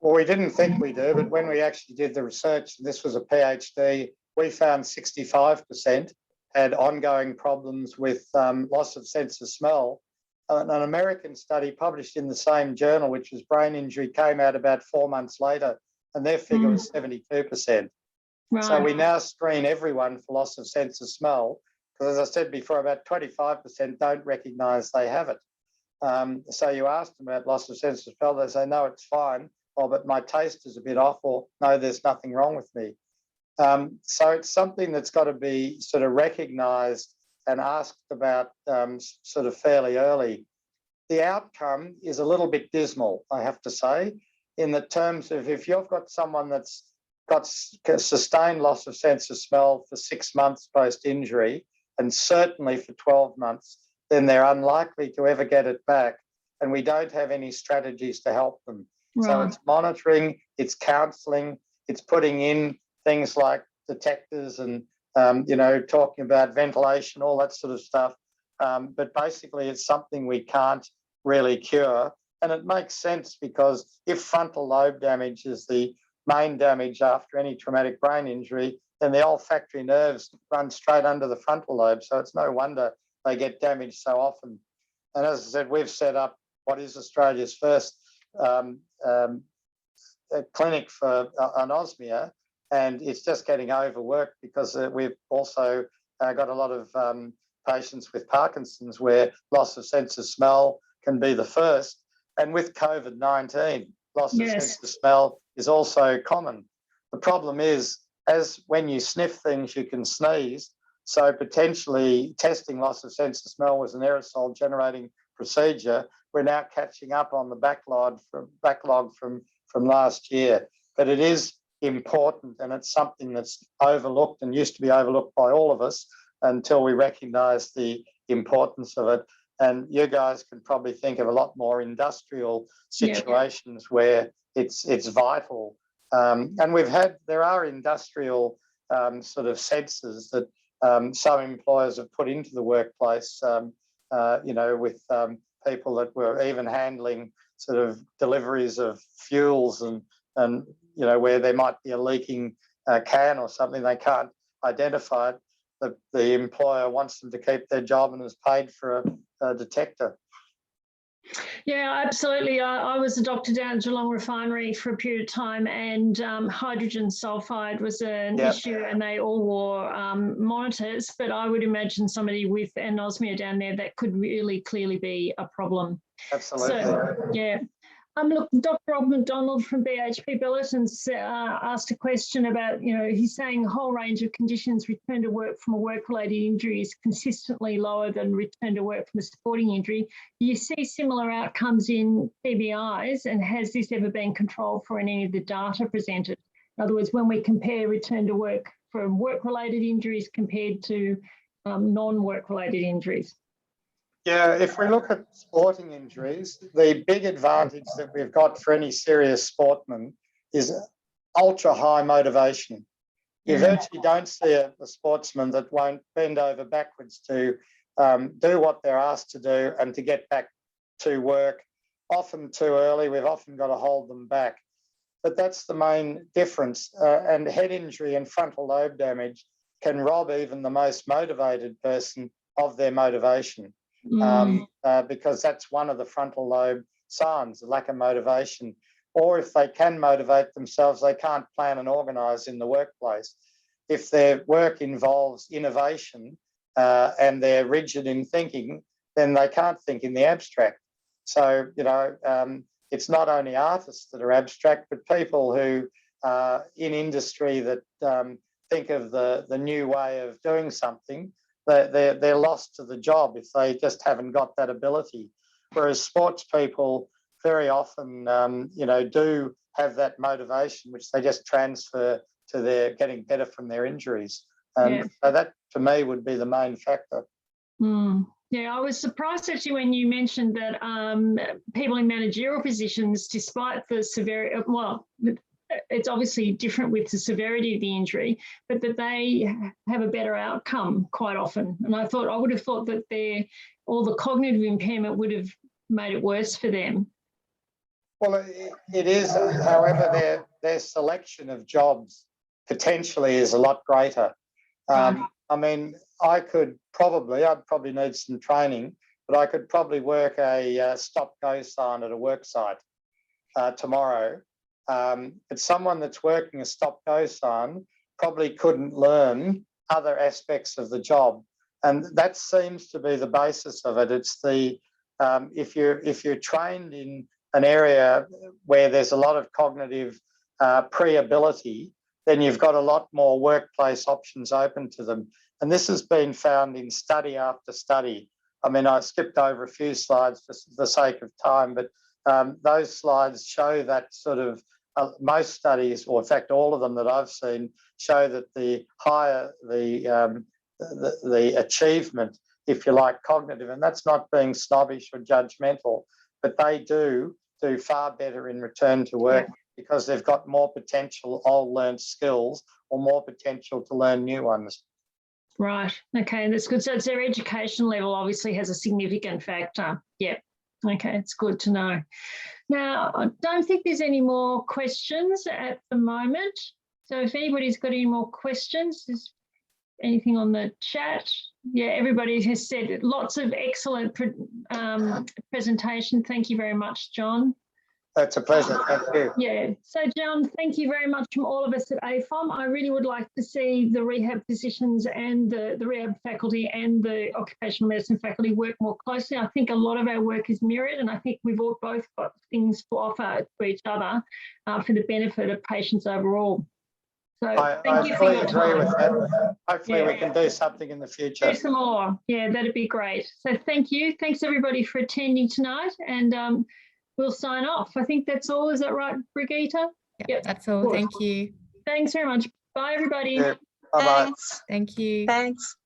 Well, we didn't think we do, but when we actually did the research, this was a PhD, we found 65% had ongoing problems with loss of sense of smell. An American study published in the same journal, which was Brain Injury, came out about 4 months later, and their figure was 72%. Right. So we now screen everyone for loss of sense of smell, because as I said before, about 25% don't recognise they have it. So you ask them about loss of sense of smell, they say, no, it's fine. Oh, but my taste is a bit off, or no, there's nothing wrong with me. So it's something that's got to be sort of recognised and asked about sort of fairly early. The outcome is a little bit dismal, I have to say, in the terms of if you've got someone that's got sustained loss of sense of smell for 6 months post-injury, and certainly for 12 months, then they're unlikely to ever get it back, and we don't have any strategies to help them. Right. So it's monitoring, it's counselling, it's putting in things like detectors and, talking about ventilation, all that sort of stuff. But basically it's something we can't really cure. And it makes sense, because if frontal lobe damage is the main damage after any traumatic brain injury, then the olfactory nerves run straight under the frontal lobe. So it's no wonder they get damaged so often. And as I said, we've set up what is Australia's first clinic for anosmia, and it's just getting overworked because we've also got a lot of patients with Parkinson's where loss of sense of smell can be the first. And with COVID-19, loss of sense of smell is also common. The problem is, as when you sniff things, you can sneeze. So potentially testing loss of sense of smell was an aerosol generating procedure. We're now catching up on the backlog from last year. But it is important, and it's something that's overlooked and used to be overlooked by all of us until we recognise the importance of it. And you guys can probably think of a lot more industrial situations where it's vital. And there are industrial sort of sensors that some employers have put into the workplace, with people that were even handling sort of deliveries of fuels and where there might be a leaking can or something, they can't identify it. The employer wants them to keep their job and has paid for a detector. Yeah, absolutely. I was a doctor down at Geelong Refinery for a period of time, and hydrogen sulfide was an issue, and they all wore monitors. But I would imagine somebody with anosmia down there, that could really clearly be a problem. Absolutely. So, yeah. Look, Dr. Rob McDonald from BHP Billiton's asked a question about, he's saying a whole range of conditions return to work from a work-related injury is consistently lower than return to work from a sporting injury. Do you see similar outcomes in PBIs, and has this ever been controlled for any of the data presented? In other words, when we compare return to work from work-related injuries compared to non-work-related injuries. Yeah, if we look at sporting injuries, the big advantage that we've got for any serious sportsman is ultra high motivation. You virtually don't see a sportsman that won't bend over backwards to do what they're asked to do and to get back to work. Often too early, we've often got to hold them back. But that's the main difference. And head injury and frontal lobe damage can rob even the most motivated person of their motivation. Because that's one of the frontal lobe signs, the lack of motivation. Or if they can motivate themselves, they can't plan and organise in the workplace. If their work involves innovation and they're rigid in thinking, then they can't think in the abstract. So, it's not only artists that are abstract, but people who are in industry that think of the new way of doing something. They're lost to the job if they just haven't got that ability. whereas sports people very often, you know, do have that motivation, which they just transfer to their getting better from their injuries. And so that, to me, would be the main factor. Yeah, I was surprised actually when you mentioned that people in managerial positions, despite the severity, well, it's obviously different with the severity of the injury, but that they have a better outcome quite often. And I would have thought that all the cognitive impairment would have made it worse for them. Well, it is. However, their selection of jobs potentially is a lot greater. I mean, I'd probably need some training, but I could probably work a stop-go sign at a work site tomorrow. But someone that's working a stop-go sign probably couldn't learn other aspects of the job. And that seems to be the basis of it. It's the, if you're trained in an area where there's a lot of cognitive pre-ability, then you've got a lot more workplace options open to them. And this has been found in study after study. I mean, I skipped over a few slides for the sake of time, but those slides show that sort of most studies, or in fact, all of them that I've seen, show that the higher the achievement, if you like, cognitive, and that's not being snobbish or judgmental, but they do far better in return to work because they've got more potential old learned skills or more potential to learn new ones. Right. Okay, that's good. So it's their education level obviously has a significant factor. Yep. Okay, it's good to know. Now, I don't think there's any more questions at the moment. So if anybody's got any more questions, there's anything on the chat? Yeah, everybody has said lots of excellent presentation. Thank you very much, John. That's a pleasure. Thank you. Yeah. So, John, thank you very much from all of us at AFOEM. I really would like to see the rehab physicians and the rehab faculty and the occupational medicine faculty work more closely. I think a lot of our work is mirrored, and I think we've all both got things to offer to each other for the benefit of patients overall. So I fully agree with that. Hopefully we can do something in the future. Do some more. Yeah, that'd be great. So thank you. Thanks everybody for attending tonight, and we'll sign off. I think that's all. Is that right, Brigitte? Yep, that's all. Thank you. Thanks very much. Bye, everybody. Yeah. Bye-bye. Thanks. Thank you. Thanks.